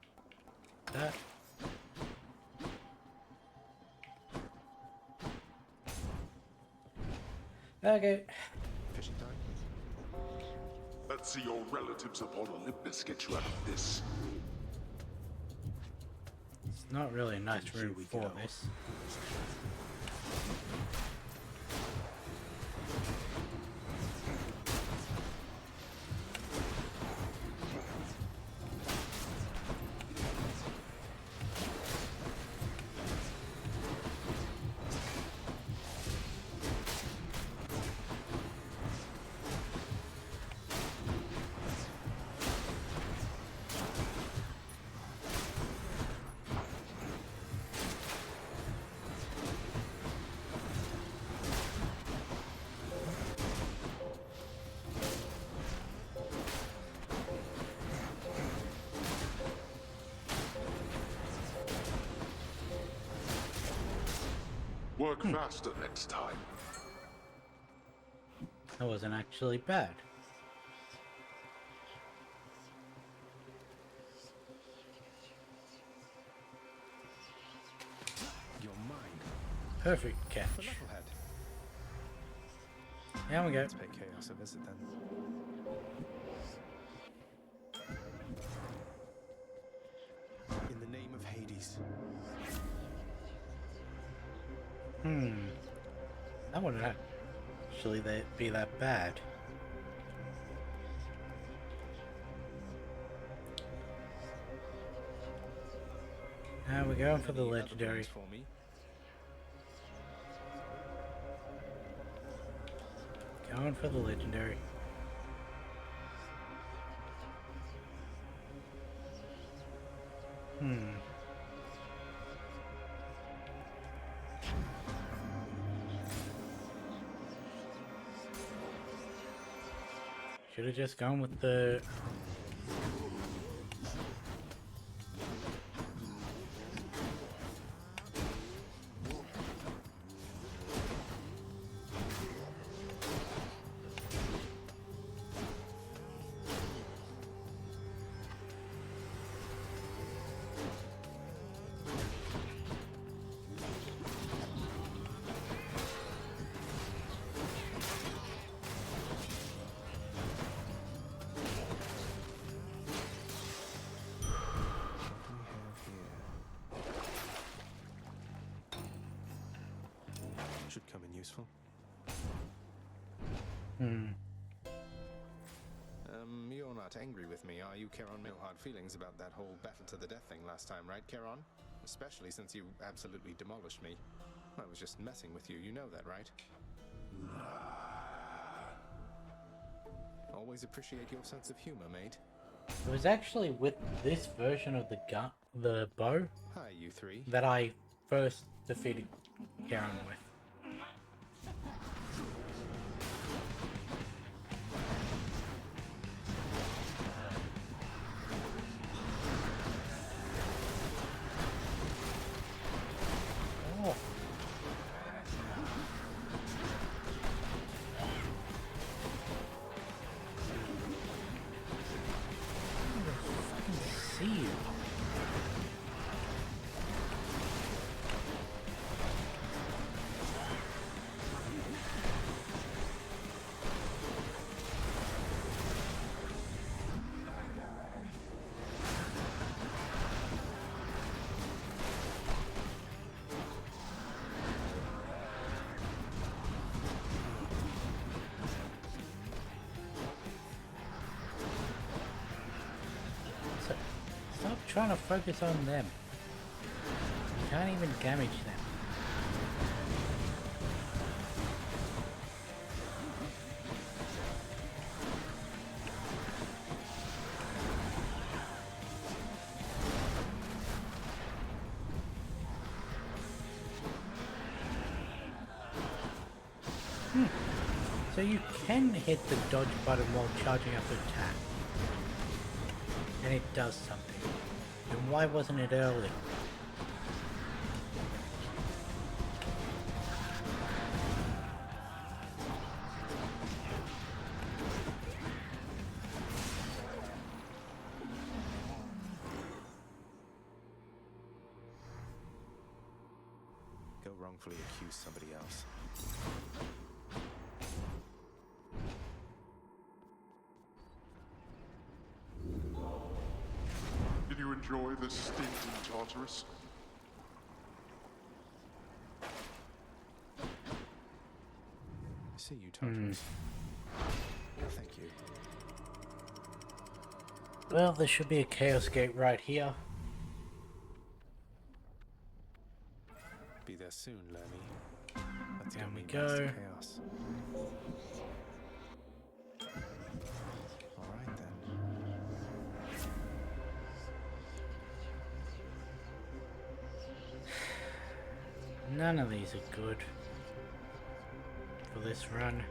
[SPEAKER 1] That. Okay.
[SPEAKER 2] Fishing time?
[SPEAKER 5] Let's see your relatives upon Olympus get you out of this.
[SPEAKER 1] It's not really a nice room for this.
[SPEAKER 5] Work faster next time.
[SPEAKER 1] That wasn't actually bad.
[SPEAKER 2] You're mine.
[SPEAKER 1] Perfect catch.
[SPEAKER 2] The knucklehead.
[SPEAKER 1] There we go.
[SPEAKER 2] Let's pay Chaos a visit then. In the name of Hades.
[SPEAKER 1] That wouldn't actually be that bad. Now we're going for the
[SPEAKER 2] Any other
[SPEAKER 1] legendary.
[SPEAKER 2] plans for me?
[SPEAKER 1] Going for the legendary. Should have just gone with the
[SPEAKER 2] should come in useful. You're not angry with me, are you, Charon? No hard feelings about that whole battle to the death thing last time, right, Charon? Especially since you absolutely demolished me. I was just messing with you, you know that, right? Always appreciate your sense of humor, mate.
[SPEAKER 1] It was actually with this version of the bow,
[SPEAKER 2] Hi, you three.
[SPEAKER 1] that I first defeated Charon with. Oh. See you. Stop trying to focus on them. You can't even damage them. So you can hit the dodge button while charging up the attack. And it does something. Then why wasn't it early?
[SPEAKER 2] Go wrongfully accuse somebody else.
[SPEAKER 5] Did you enjoy the stint in Tartarus?
[SPEAKER 2] See you, Tartarus. Thank you.
[SPEAKER 1] Well, there should be a Chaos Gate right here.
[SPEAKER 2] Be there soon, Lermy. Let's
[SPEAKER 1] There we
[SPEAKER 2] meet
[SPEAKER 1] go.
[SPEAKER 2] Master Chaos. Alright then.
[SPEAKER 1] None of these are good for this run.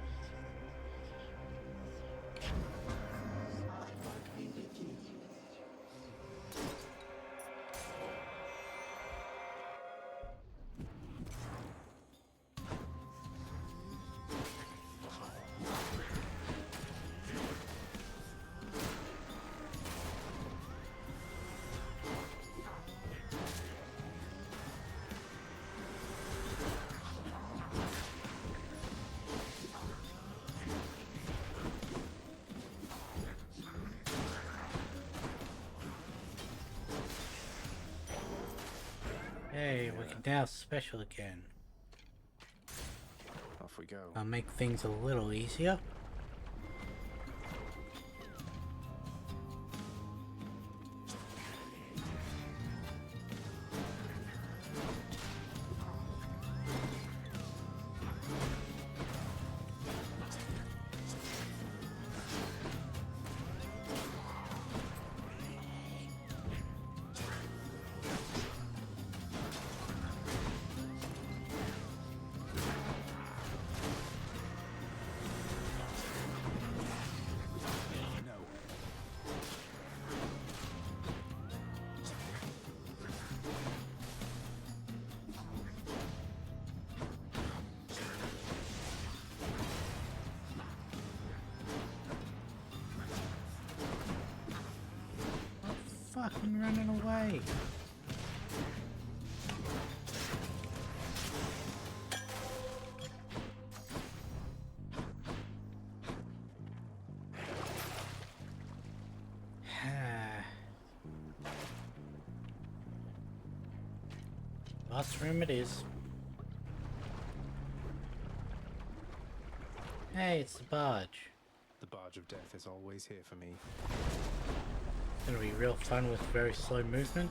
[SPEAKER 1] Hey, we can now special again.
[SPEAKER 2] Off we go.
[SPEAKER 1] I'll make things a little easier. Fucking running away. Last room it is. Hey, it's the barge.
[SPEAKER 2] The Barge of Death is always here for me.
[SPEAKER 1] It's gonna be real fun with very slow movement.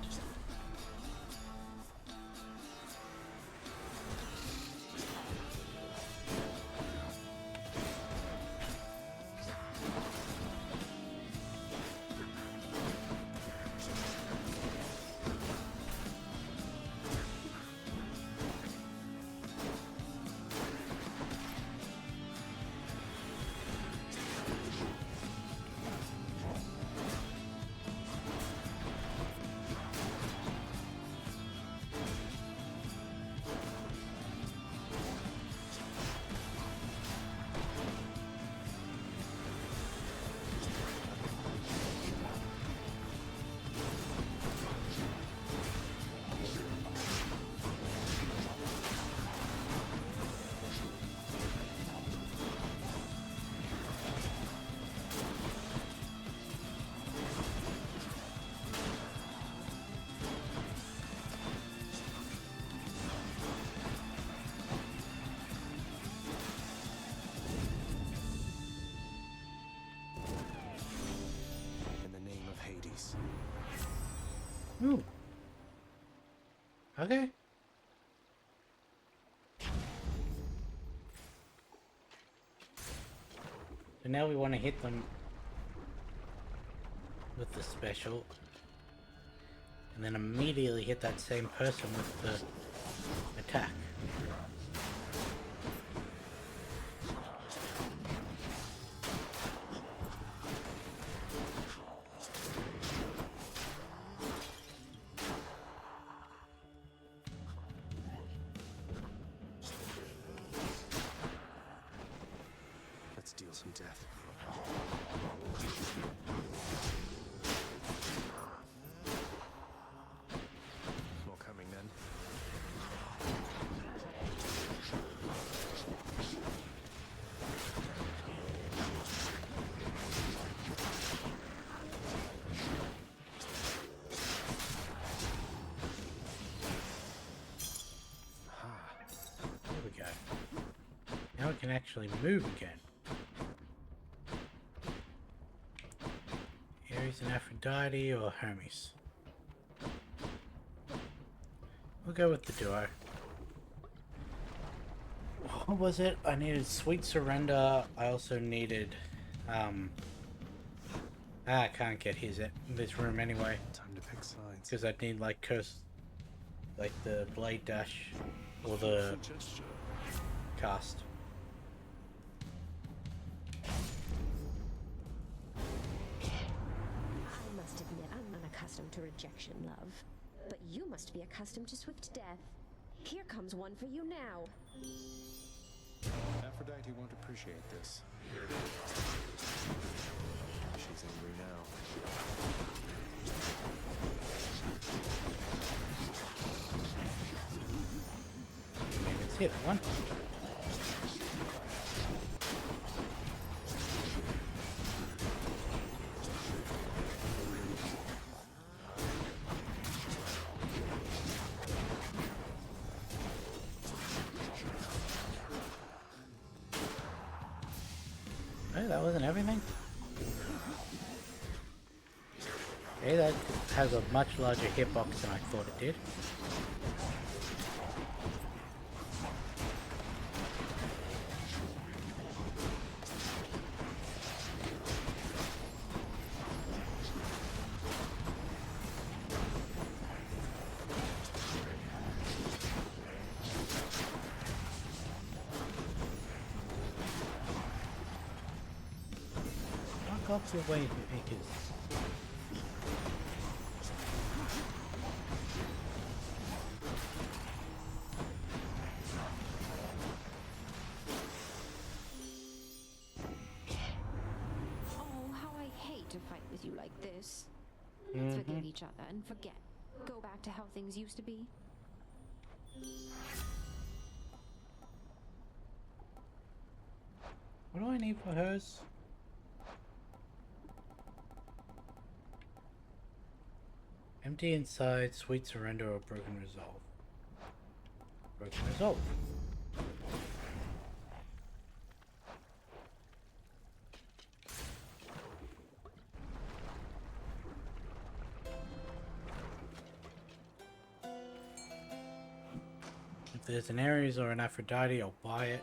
[SPEAKER 1] Ooh. Okay. So now we want to hit them with the special, and then immediately hit that same person with the attack.
[SPEAKER 2] Let's deal some death. More coming then.
[SPEAKER 1] There we go. Now we can actually move again. Ares and Aphrodite or Hermes? We'll go with the duo. What was it? I needed Sweet Surrender. I also needed I can't get his in this room anyway.
[SPEAKER 2] Time to pick sides.
[SPEAKER 1] Because I'd need like like the Blade Dash or the cast.
[SPEAKER 15] I must admit, I'm unaccustomed to rejection, love. But you must be accustomed to swift death. Here comes one for you now.
[SPEAKER 2] Aphrodite won't appreciate this. She's angry now.
[SPEAKER 1] Let's hit one. Oh, that wasn't everything? Okay, that has a much larger hitbox than I thought it did. Fuck off your way, pickers.
[SPEAKER 15] Oh, how I hate to fight with you like this. Let's forgive each other and forget. Go back to how things used to be.
[SPEAKER 1] What do I need for hers? Empty inside, sweet surrender, or broken resolve. Broken resolve. there's an Ares or an Aphrodite, I'll buy it.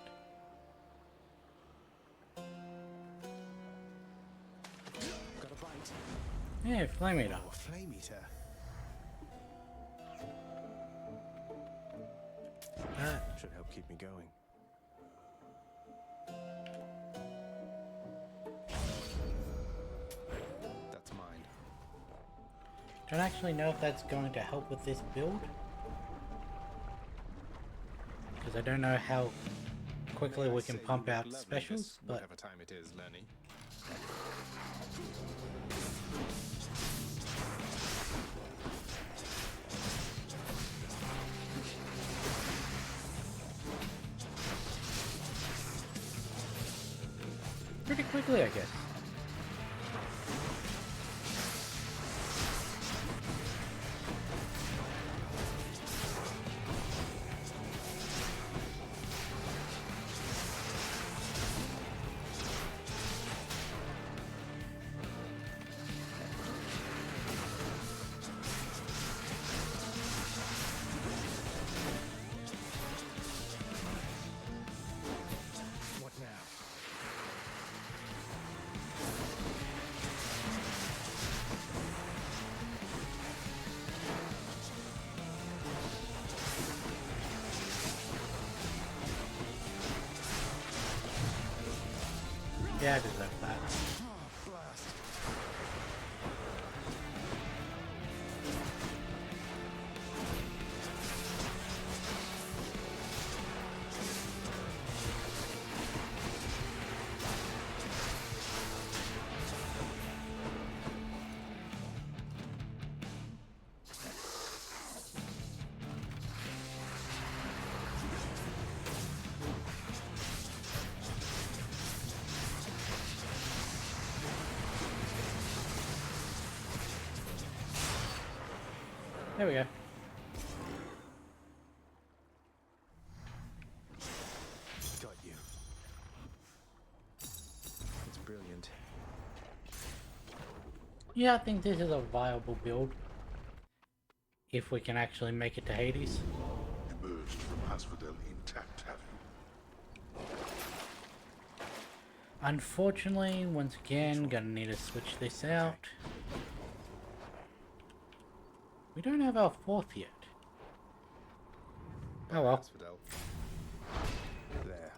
[SPEAKER 2] Got a bite.
[SPEAKER 1] Yeah, Flame Eater.
[SPEAKER 2] Oh, Flame Eater.
[SPEAKER 1] That
[SPEAKER 2] should help keep me going. That's mine.
[SPEAKER 1] don't actually know if that's going to help with this build. Because I don't know how quickly we can pump out specials, but
[SPEAKER 2] Whatever time it is, Lenny.
[SPEAKER 1] pretty quickly, I guess.
[SPEAKER 2] What now?
[SPEAKER 1] Yeah, I deserve that. There we go.
[SPEAKER 2] Got you. It's brilliant.
[SPEAKER 1] Yeah, I think this is a viable build. If we can actually make it to Hades.
[SPEAKER 5] Emerged from Asphodel intact, have you?
[SPEAKER 1] Unfortunately, once again, gonna need to switch this out. We don't have our fourth yet. Oh well.
[SPEAKER 2] Asphodel. There.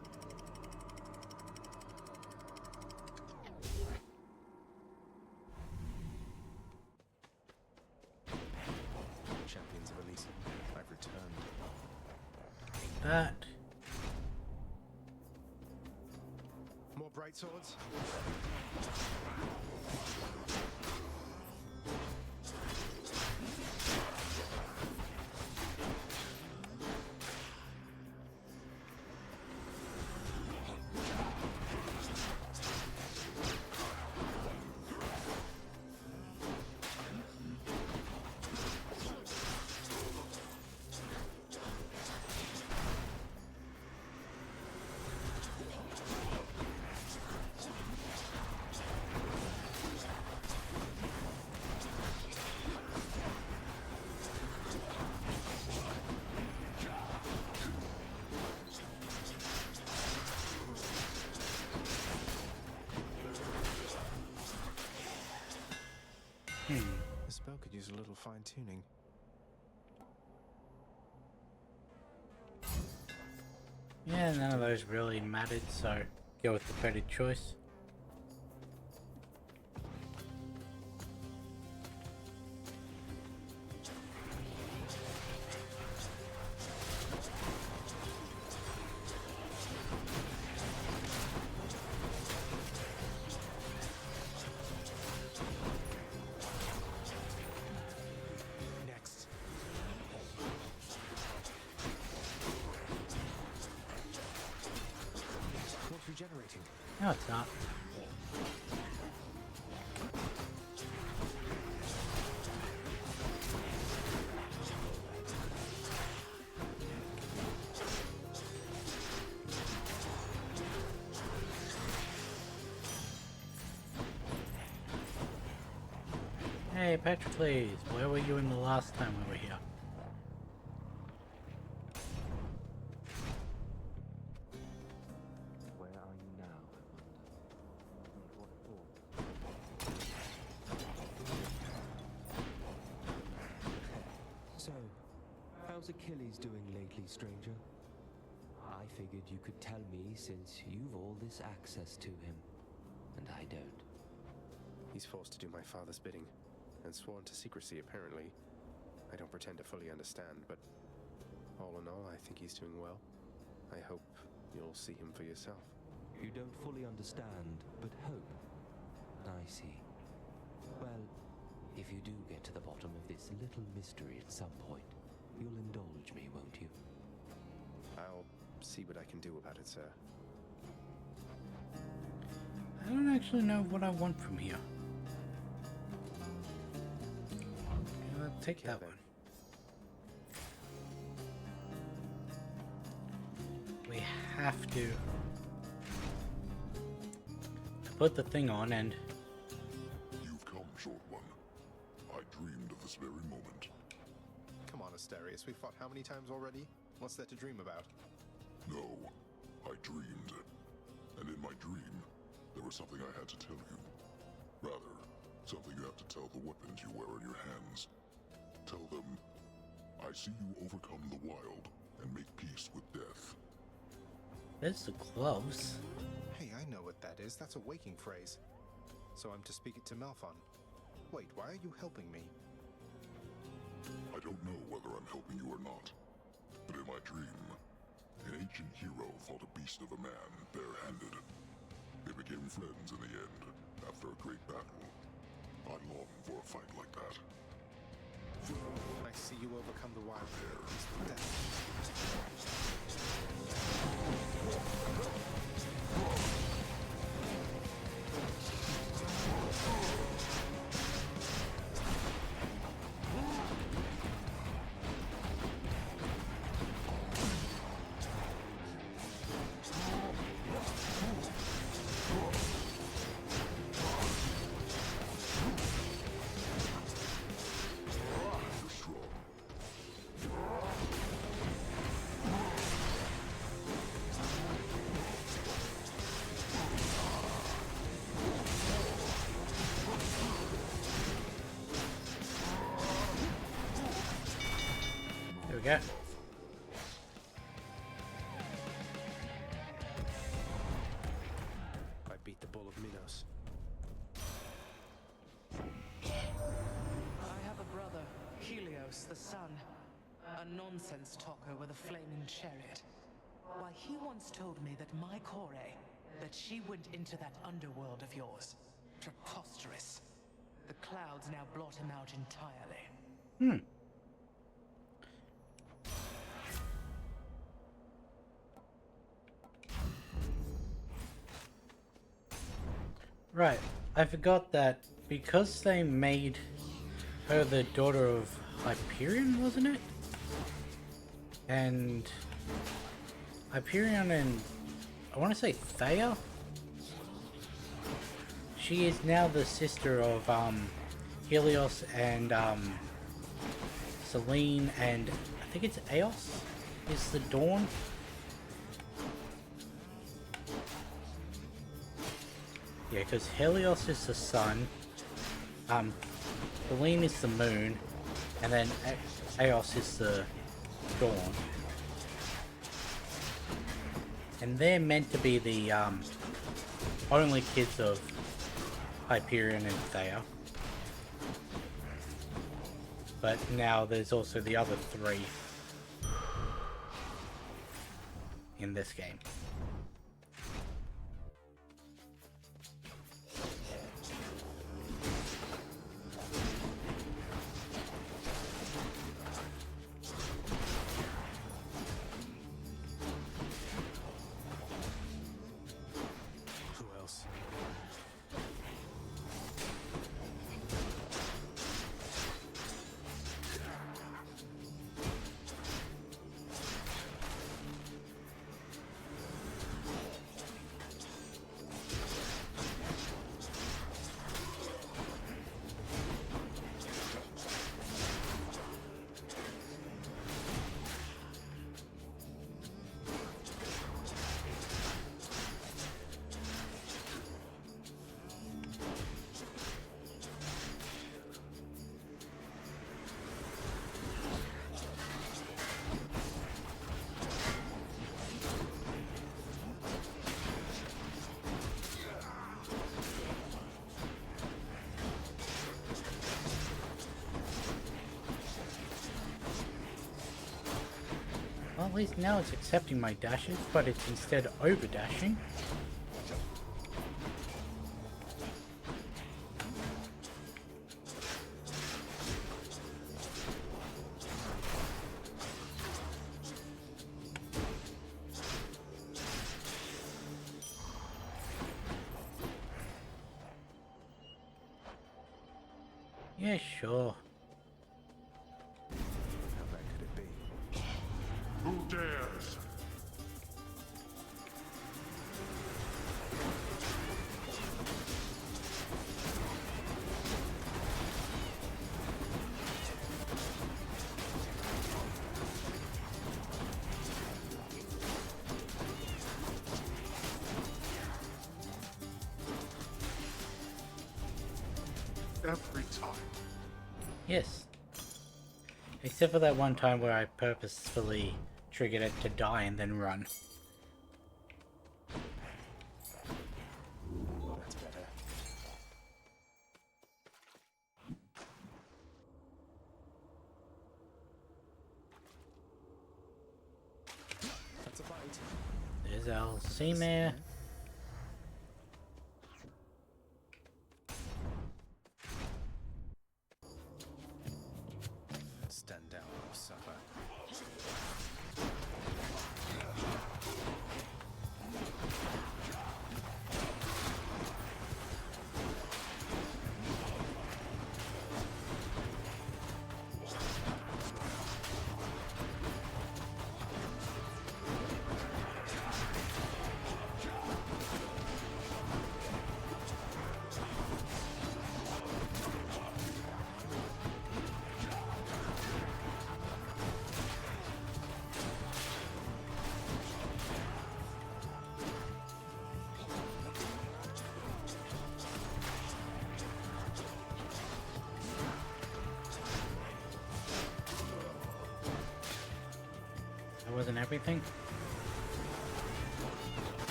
[SPEAKER 2] Champions of Elysium, I've returned.
[SPEAKER 1] That.
[SPEAKER 2] More bright swords? The spell could use a little fine-tuning.
[SPEAKER 1] Yeah, none of those really mattered, so go with the better choice.
[SPEAKER 2] Next. What's regenerating?
[SPEAKER 1] No, it's not. Hey, Patroclus, where were you in the last time we were here?
[SPEAKER 20] So, how's Achilles doing lately, stranger? I figured you could tell me since you've all this access to him, and I don't.
[SPEAKER 2] He's forced to do my father's bidding, and sworn to secrecy, apparently. I don't pretend to fully understand, but all in all, I think he's doing well. I hope you'll see him for yourself.
[SPEAKER 20] You don't fully understand, but hope. I see. Well, if you do get to the bottom of this little mystery at some point, you'll indulge me, won't you?
[SPEAKER 2] I'll see what I can do about it, sir.
[SPEAKER 1] I don't actually know what I want from here. I'll take that one. We have to put the thing on and...
[SPEAKER 5] You've come, Short One. I dreamed of this very moment.
[SPEAKER 2] Come on, Asterius. We've fought how many times already? What's there to dream about?
[SPEAKER 5] No, I dreamed. And in my dream, there was something I had to tell you. Rather, something you have to tell the weapons you wear in your hands. Tell them, I see you overcome the wild and make peace with death.
[SPEAKER 1] There's the gloves.
[SPEAKER 2] Hey, I know what that is. That's a waking phrase. So I'm to speak it to Malphon. Wait, why are you helping me?
[SPEAKER 5] I don't know whether I'm helping you or not, but in my dream, an ancient hero fought a beast of a man bare-handed. They became friends in the end, after a great battle. I long for a fight like that.
[SPEAKER 2] I see you overcome the wild beast with death.
[SPEAKER 1] Yeah.
[SPEAKER 2] I beat the Bull of Minos.
[SPEAKER 6] I have a brother, Helios the Sun, a nonsense talker with a flaming chariot. Why, he once told me that my Kore, that she went into that underworld of yours. Preposterous. The clouds now blot him out entirely.
[SPEAKER 1] Right, I forgot that because they made her the daughter of Hyperion, wasn't it? And Hyperion and I want to say Thea? She is now the sister of Helios and Selene, and I think it's Eos is the Dawn. Yeah, because Helios is the sun, Selene is the moon, and then Eos is the dawn. And they're meant to be the only kids of Hyperion and Thea. But now there's also the other three in this game. At least now it's accepting my dashes, but it's instead over dashing. Yeah, sure.
[SPEAKER 2] How bad could it be?
[SPEAKER 5] Who dares? Every time.
[SPEAKER 1] Yes. Except for that one time where I purposefully triggered it to die and then run.
[SPEAKER 2] That's better. That's a bite.
[SPEAKER 1] There's our sea mare.
[SPEAKER 2] Stand down, suffer.
[SPEAKER 1] That wasn't everything.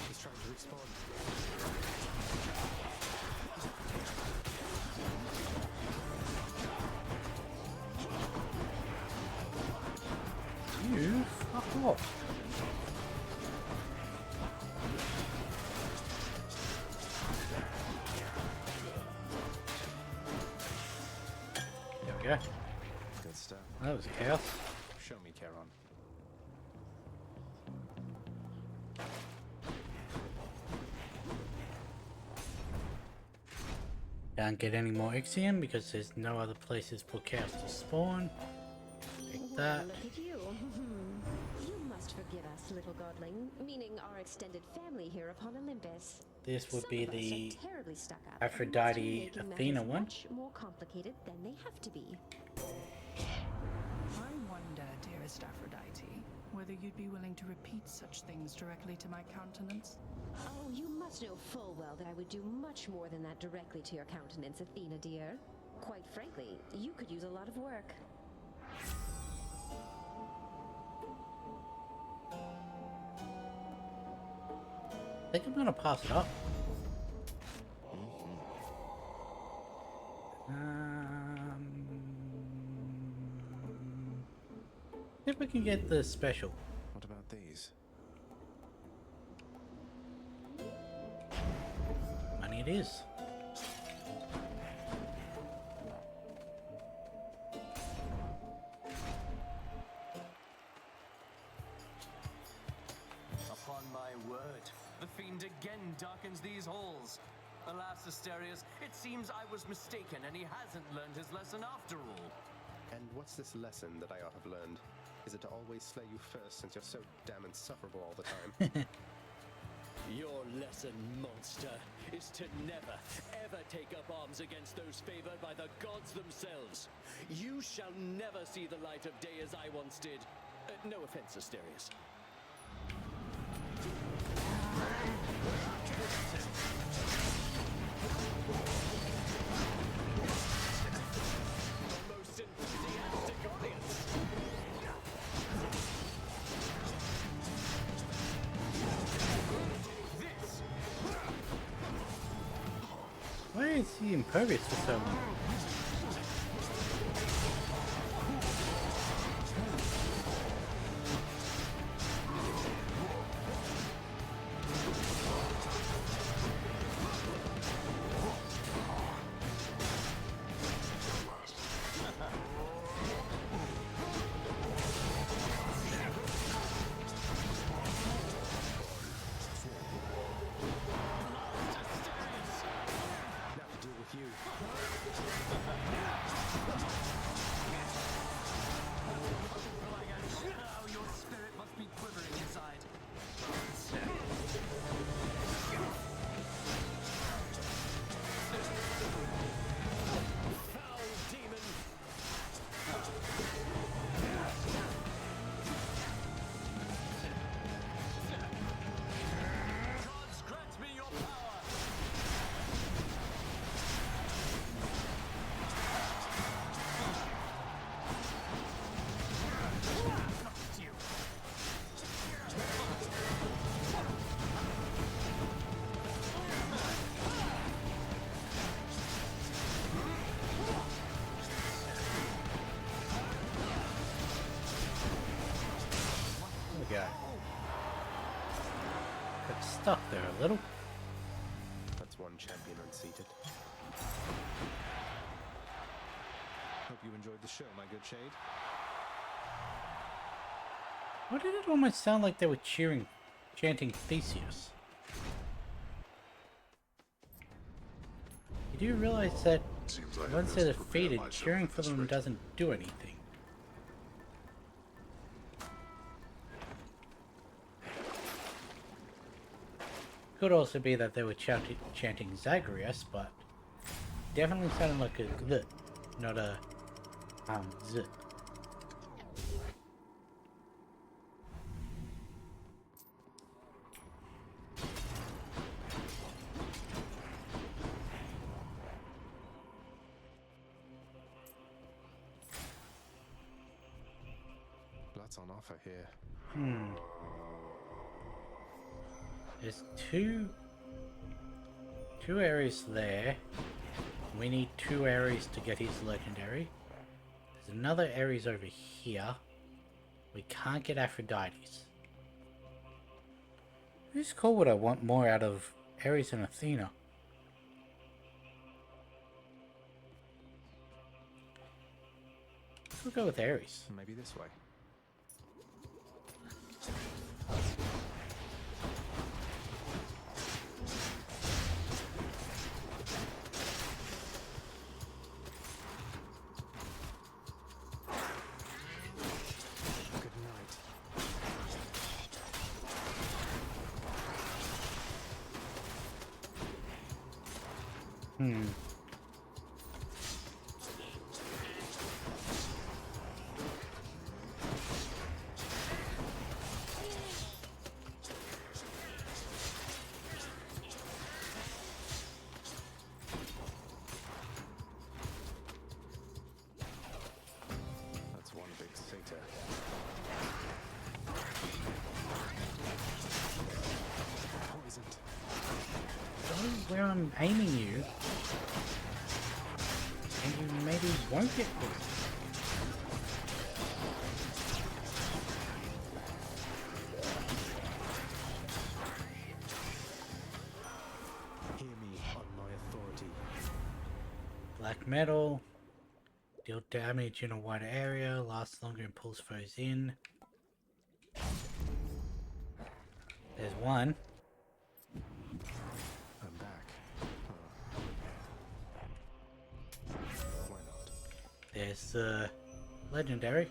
[SPEAKER 2] He's trying to respawn.
[SPEAKER 1] You fuck off. There we go.
[SPEAKER 2] Good stuff.
[SPEAKER 1] That was chaos.
[SPEAKER 2] Show me, Charon.
[SPEAKER 1] Can't get any more Ixion because there's no other places for chaos to spawn. Take that.
[SPEAKER 15] Look at you. You must forgive us, little godling, meaning our extended family here upon Olympus.
[SPEAKER 1] This would be
[SPEAKER 15] Some of us
[SPEAKER 1] the
[SPEAKER 15] are terribly stuck up,
[SPEAKER 1] Aphrodite
[SPEAKER 15] and must be making
[SPEAKER 1] Athena
[SPEAKER 15] matters
[SPEAKER 1] one.
[SPEAKER 15] much more complicated than they have to be.
[SPEAKER 18] I wonder, dearest Aphrodite, whether you'd be willing to repeat such things directly to my countenance.
[SPEAKER 15] Oh, you must know full well that I would do much more than that directly to your countenance, Athena dear. Quite frankly, you could use a lot of work.
[SPEAKER 1] I think I'm gonna pass it up. See if we can get the special.
[SPEAKER 2] What about these?
[SPEAKER 1] Money it is.
[SPEAKER 9] Upon my word, the fiend again darkens these halls. Alas, Asterius, it seems I was mistaken and he hasn't learned his lesson after all.
[SPEAKER 2] And what's this lesson that I ought to have learned? Is it to always slay you first since you're so damn insufferable all the time?
[SPEAKER 21] Your lesson, monster, is to never, ever take up arms against those favored by the gods themselves. You shall never see the light of day as I once did. No offense, Asterius. The most enthusiastic audience.
[SPEAKER 9] This
[SPEAKER 1] is he impervious for so long? Got stuck there a little.
[SPEAKER 2] That's one champion unseated. Hope you enjoyed the show, my good Shade.
[SPEAKER 1] Why did it almost sound like they were chanting Theseus? You do realize that once they're defeated, cheering for them doesn't do anything. Could also be that they were chanting Zagreus, but definitely sounded like a Z, not a Z.
[SPEAKER 2] Lots on offer here.
[SPEAKER 1] There's two areas there. We need 2 areas to get his legendary. There's another Ares over here. We can't get Aphrodite's. Whose call would I want more out of Ares and Athena? We'll go with Ares.
[SPEAKER 2] Maybe this way.
[SPEAKER 1] Where I'm aiming you, and you maybe won't get caught.
[SPEAKER 2] Hear me on my authority.
[SPEAKER 1] Black metal, deal damage in a wider area, lasts longer and pulls foes in. There's one. There's the legendary.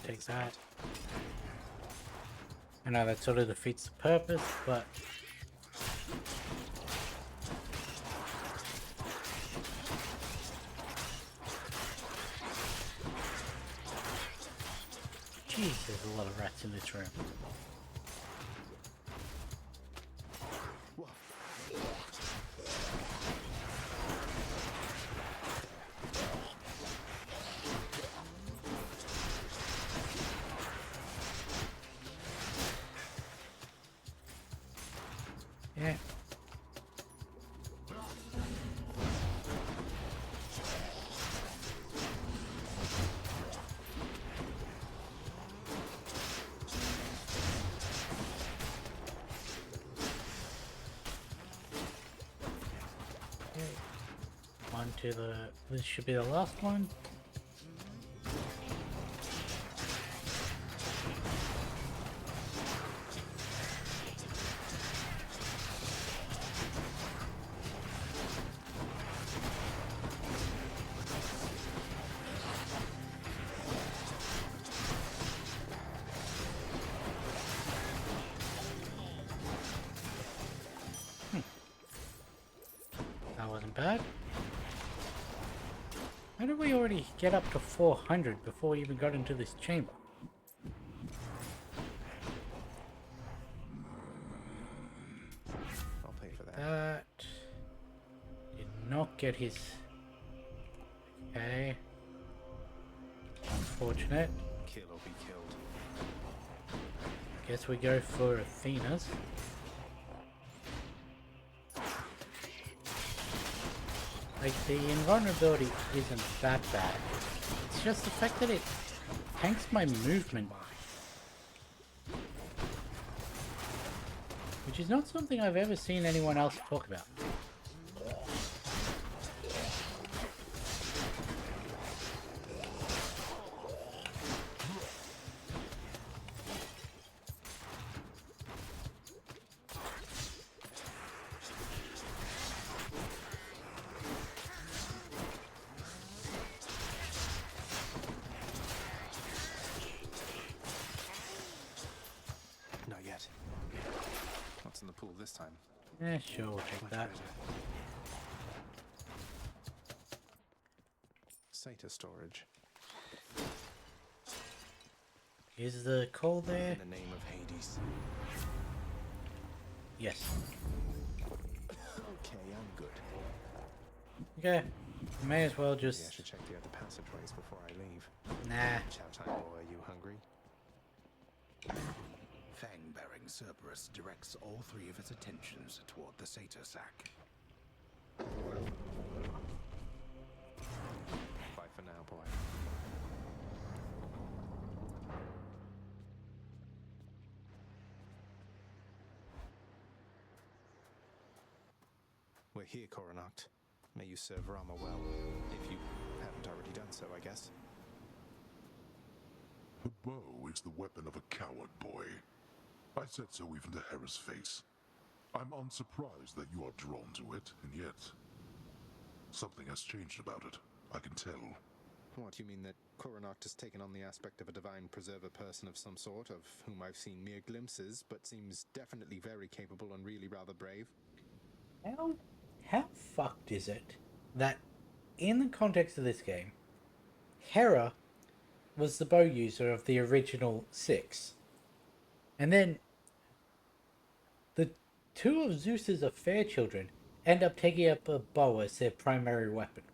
[SPEAKER 1] Take that. I know that sort of defeats the purpose, but Jeez, there's a lot of rats in this room. Yeah. On to this should be the last one. That wasn't bad. How did we already get up to 400 before we even got into this chamber?
[SPEAKER 2] I'll pay for that.
[SPEAKER 1] That did not get his. Okay. Unfortunate.
[SPEAKER 2] Kill or be killed.
[SPEAKER 1] Guess we go for Athena's. Like, the invulnerability isn't that bad. It's just the fact that it tanks my movement. Which is not something I've ever seen anyone else talk about.
[SPEAKER 2] Not yet. What's in the pool this time?
[SPEAKER 1] Yeah, sure, we'll take that.
[SPEAKER 2] Satyr storage.
[SPEAKER 1] Is the coal there?
[SPEAKER 2] In the name of Hades.
[SPEAKER 1] Yes.
[SPEAKER 2] Okay, I'm good.
[SPEAKER 1] Okay. May as well
[SPEAKER 2] Maybe I
[SPEAKER 1] just...
[SPEAKER 2] should check the other passageways before I leave.
[SPEAKER 1] Nah.
[SPEAKER 2] Chow time, boy. You hungry?
[SPEAKER 10] Fang-bearing Cerberus directs all three of its attentions toward the satyr sack.
[SPEAKER 2] Bye for now, boy. We're here, Coronacht. May you serve Rama well, if you haven't already done so, I guess.
[SPEAKER 5] The bow is the weapon of a coward, boy. I said so even to Hera's face. I'm unsurprised that you are drawn to it, and yet something has changed about it. I can tell.
[SPEAKER 2] What, you mean that Coronacht has taken on the aspect of a divine preserver person of some sort, of whom I've seen mere glimpses, but seems definitely very capable and really rather brave?
[SPEAKER 1] How fucked is it that, in the context of this game, Hera was the bow user of the original 6, and then the two of Zeus's affair children end up taking up a bow as their primary weapon?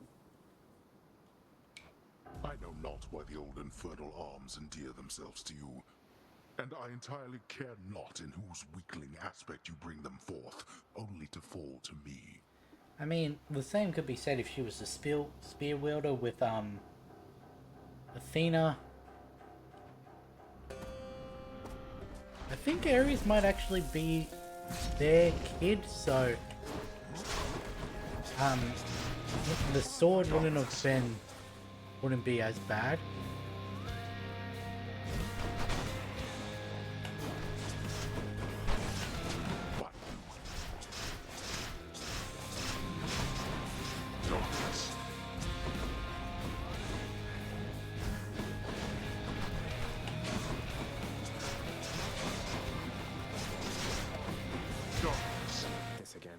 [SPEAKER 5] I know not why the old infernal arms endear themselves to you, and I entirely care not in whose weakling aspect you bring them forth, only to fall to me.
[SPEAKER 1] I mean, the same could be said if she was a spear wielder with Athena. I think Ares might actually be their kid, so the sword wouldn't be as bad.
[SPEAKER 2] This again.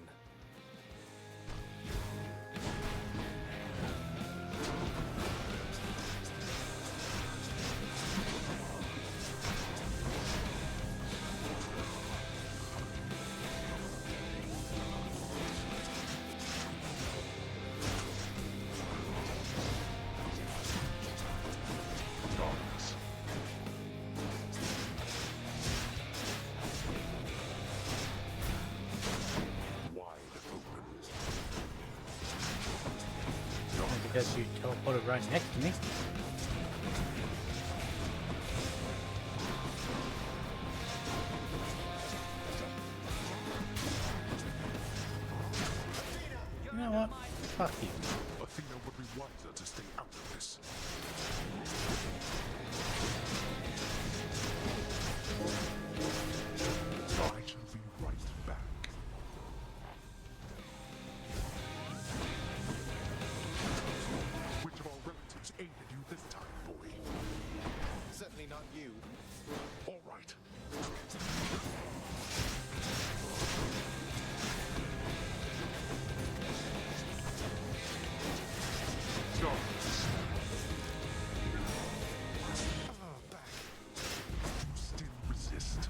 [SPEAKER 1] glad you teleported right next to me. You know what? Fuck you.
[SPEAKER 5] Athena would be wiser to stay out of this. I shall be right back. Which of our relatives aided you this time, boy?
[SPEAKER 2] Certainly not you.
[SPEAKER 5] All right. Darkness.
[SPEAKER 2] Back.
[SPEAKER 5] You still resist.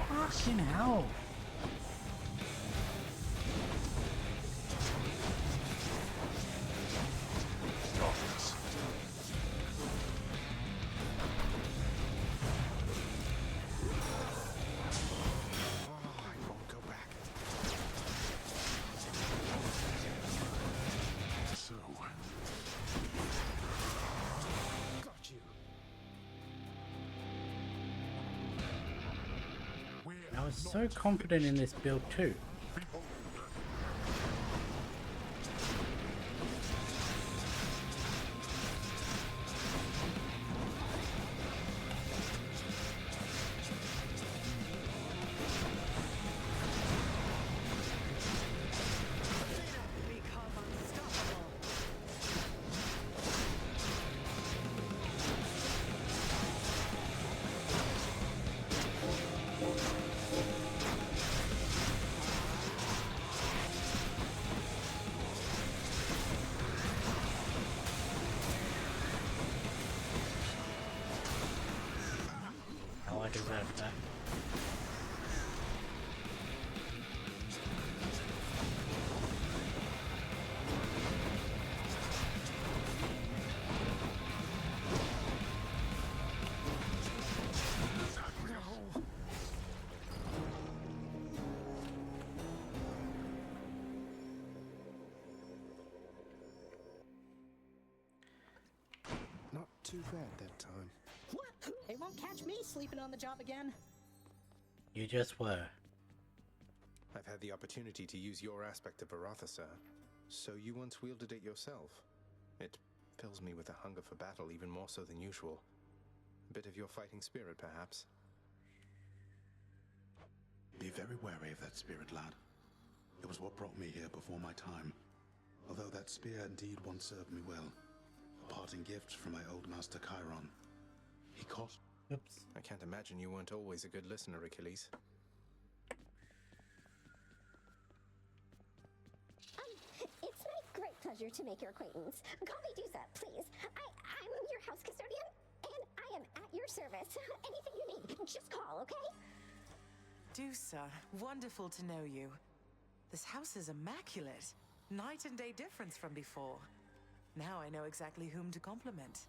[SPEAKER 1] Fucking hell.
[SPEAKER 5] Darkness.
[SPEAKER 2] I won't go back.
[SPEAKER 5] So,
[SPEAKER 2] Got you.
[SPEAKER 1] I was so confident in this build too. How I deserve that.
[SPEAKER 2] Not too bad that time.
[SPEAKER 16] What? They won't catch me sleeping on the job again.
[SPEAKER 1] You just were.
[SPEAKER 2] I've had the opportunity to use your aspect of Baratha, sir. So you once wielded it yourself. It fills me with a hunger for battle even more so than usual. A bit of your fighting spirit, perhaps.
[SPEAKER 10] Be very wary of that spirit, lad. It was what brought me here before my time. Although that spear indeed once served me well. A parting gift from my old master Chiron. He caught...
[SPEAKER 1] Oops.
[SPEAKER 2] I can't imagine you weren't always a good listener, Achilles.
[SPEAKER 4] It's my great pleasure to make your acquaintance. Call me Dusa, please. I'm your house custodian, and I am at your service. Anything you need, just call, okay?
[SPEAKER 6] Dusa, wonderful to know you. This house is immaculate. Night and day difference from before. Now I know exactly whom to compliment.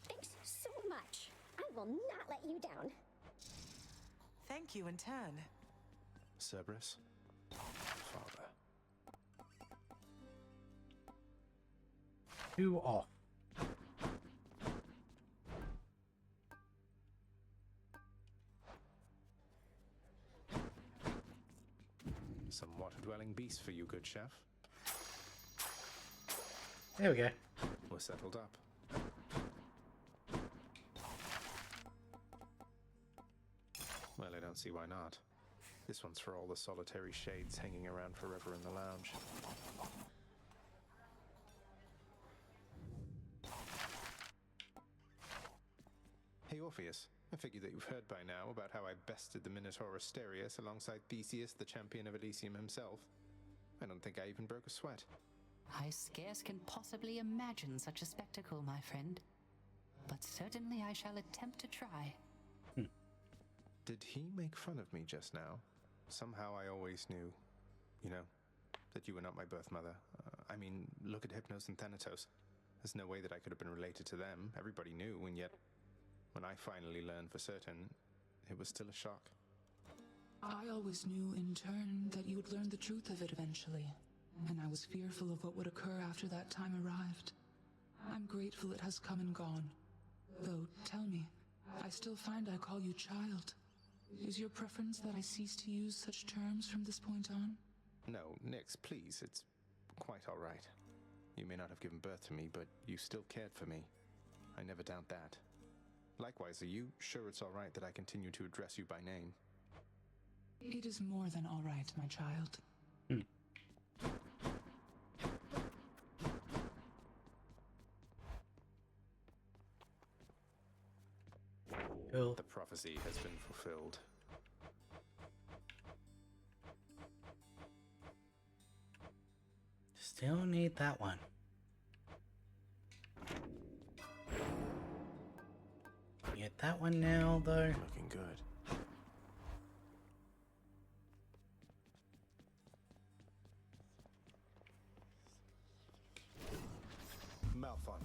[SPEAKER 4] Thanks so much. I will not let you down.
[SPEAKER 6] Thank you in turn.
[SPEAKER 2] Cerberus? Father.
[SPEAKER 1] 2 off.
[SPEAKER 2] Some water-dwelling beast for you, good chef.
[SPEAKER 1] There we go.
[SPEAKER 2] We're settled up. Well, I don't see why not. This one's for all the solitary shades hanging around forever in the lounge. Hey, Orpheus. I figure that you've heard by now about how I bested the Minotaur Asterius alongside Theseus, the champion of Elysium himself. I don't think I even broke a sweat.
[SPEAKER 12] I scarce can possibly imagine such a spectacle, my friend. But certainly I shall attempt to try.
[SPEAKER 2] Did he make fun of me just now? Somehow I always knew, you know, that you were not my birth mother. I mean, look at Hypnos and Thanatos. There's no way that I could have been related to them. Everybody knew, and yet, when I finally learned for certain, it was still a shock.
[SPEAKER 3] I always knew, in turn, that you would learn the truth of it eventually, and I was fearful of what would occur after that time arrived. I'm grateful it has come and gone. Though, tell me, I still find I call you child. Is your preference that I cease to use such terms from this point on?
[SPEAKER 2] No, Nyx, please, it's quite all right. You may not have given birth to me, but you still cared for me. I never doubt that. Likewise, are you sure it's all right that I continue to address you by name?
[SPEAKER 3] It is more than all right, my child.
[SPEAKER 2] The prophecy has been fulfilled.
[SPEAKER 1] Still need that one. Get that one now, though.
[SPEAKER 2] Looking good.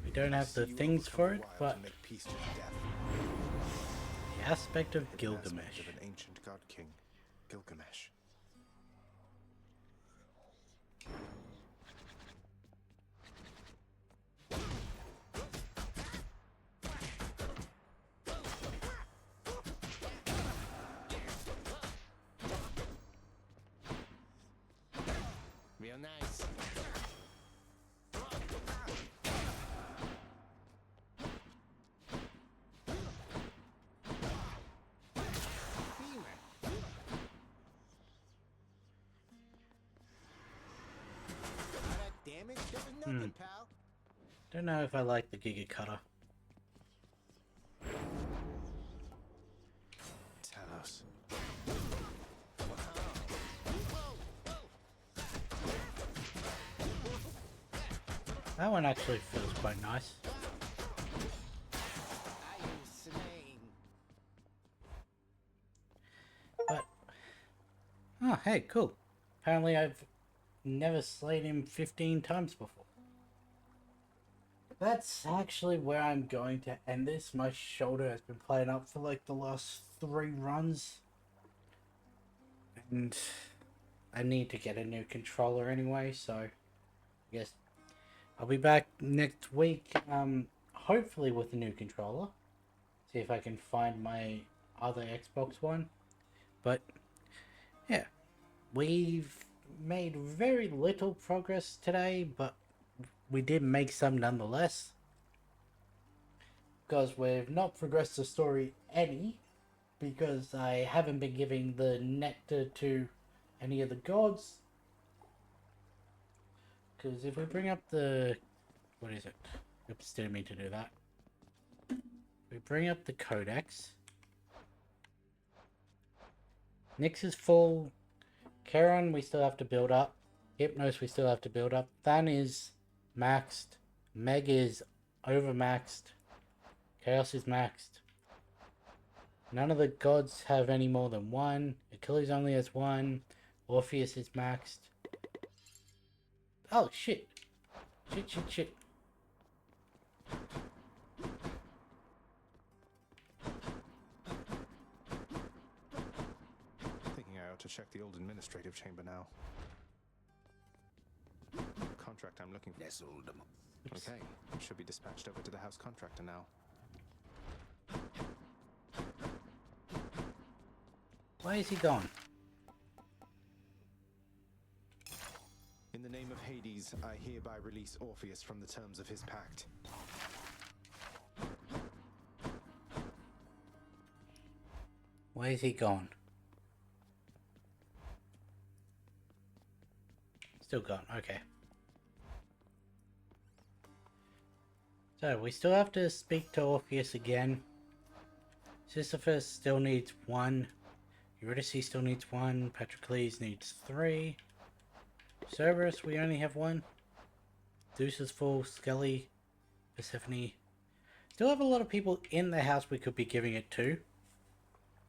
[SPEAKER 1] We don't have the things for it, but the aspect of Gilgamesh.
[SPEAKER 2] Of an ancient god king, Gilgamesh.
[SPEAKER 17] Real nice. Damage? That was nothing, pal.
[SPEAKER 1] Don't know if I like the Giga Cutter.
[SPEAKER 2] Talos.
[SPEAKER 1] That one actually feels quite nice. But, oh hey, cool. Apparently I've never slain him 15 times before. That's actually where I'm going to end this. My shoulder has been playing up for like the last 3 runs. And I need to get a new controller anyway, so I guess I'll be back next week, hopefully with a new controller. See if I can find my other Xbox One. But, yeah. We've made very little progress today, but we did make some nonetheless. Because we've not progressed the story any, because I haven't been giving the nectar to any of the gods. Because if we bring up the... what is it? Oops, didn't mean to do that. We bring up the codex. Nyx is full. Charon we still have to build up. Hypnos we still have to build up. Than is maxed. Meg is overmaxed. Chaos is maxed. None of the gods have any more than 1. Achilles only has 1. Orpheus is maxed. Oh, shit. Shit.
[SPEAKER 2] Thinking I ought to check the old administrative chamber now. Contract I'm looking for. Okay, should be dispatched over to the house contractor now.
[SPEAKER 1] Why is he gone?
[SPEAKER 2] In the name of Hades, I hereby release Orpheus from the terms of his pact.
[SPEAKER 1] Why is he gone? Still gone, okay. So, we still have to speak to Orpheus again. Sisyphus still needs 1. Eurydice still needs 1. Patroclus needs 3. Cerberus, we only have 1. Zeus is full. Skelly, Persephone. Still have a lot of people in the house we could be giving it to.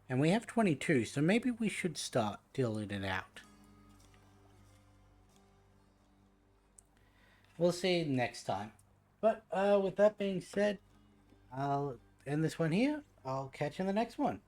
[SPEAKER 1] And we have 22, so maybe we should start dealing it out. We'll see next time. But with that being said, I'll end this one here. I'll catch you in the next one.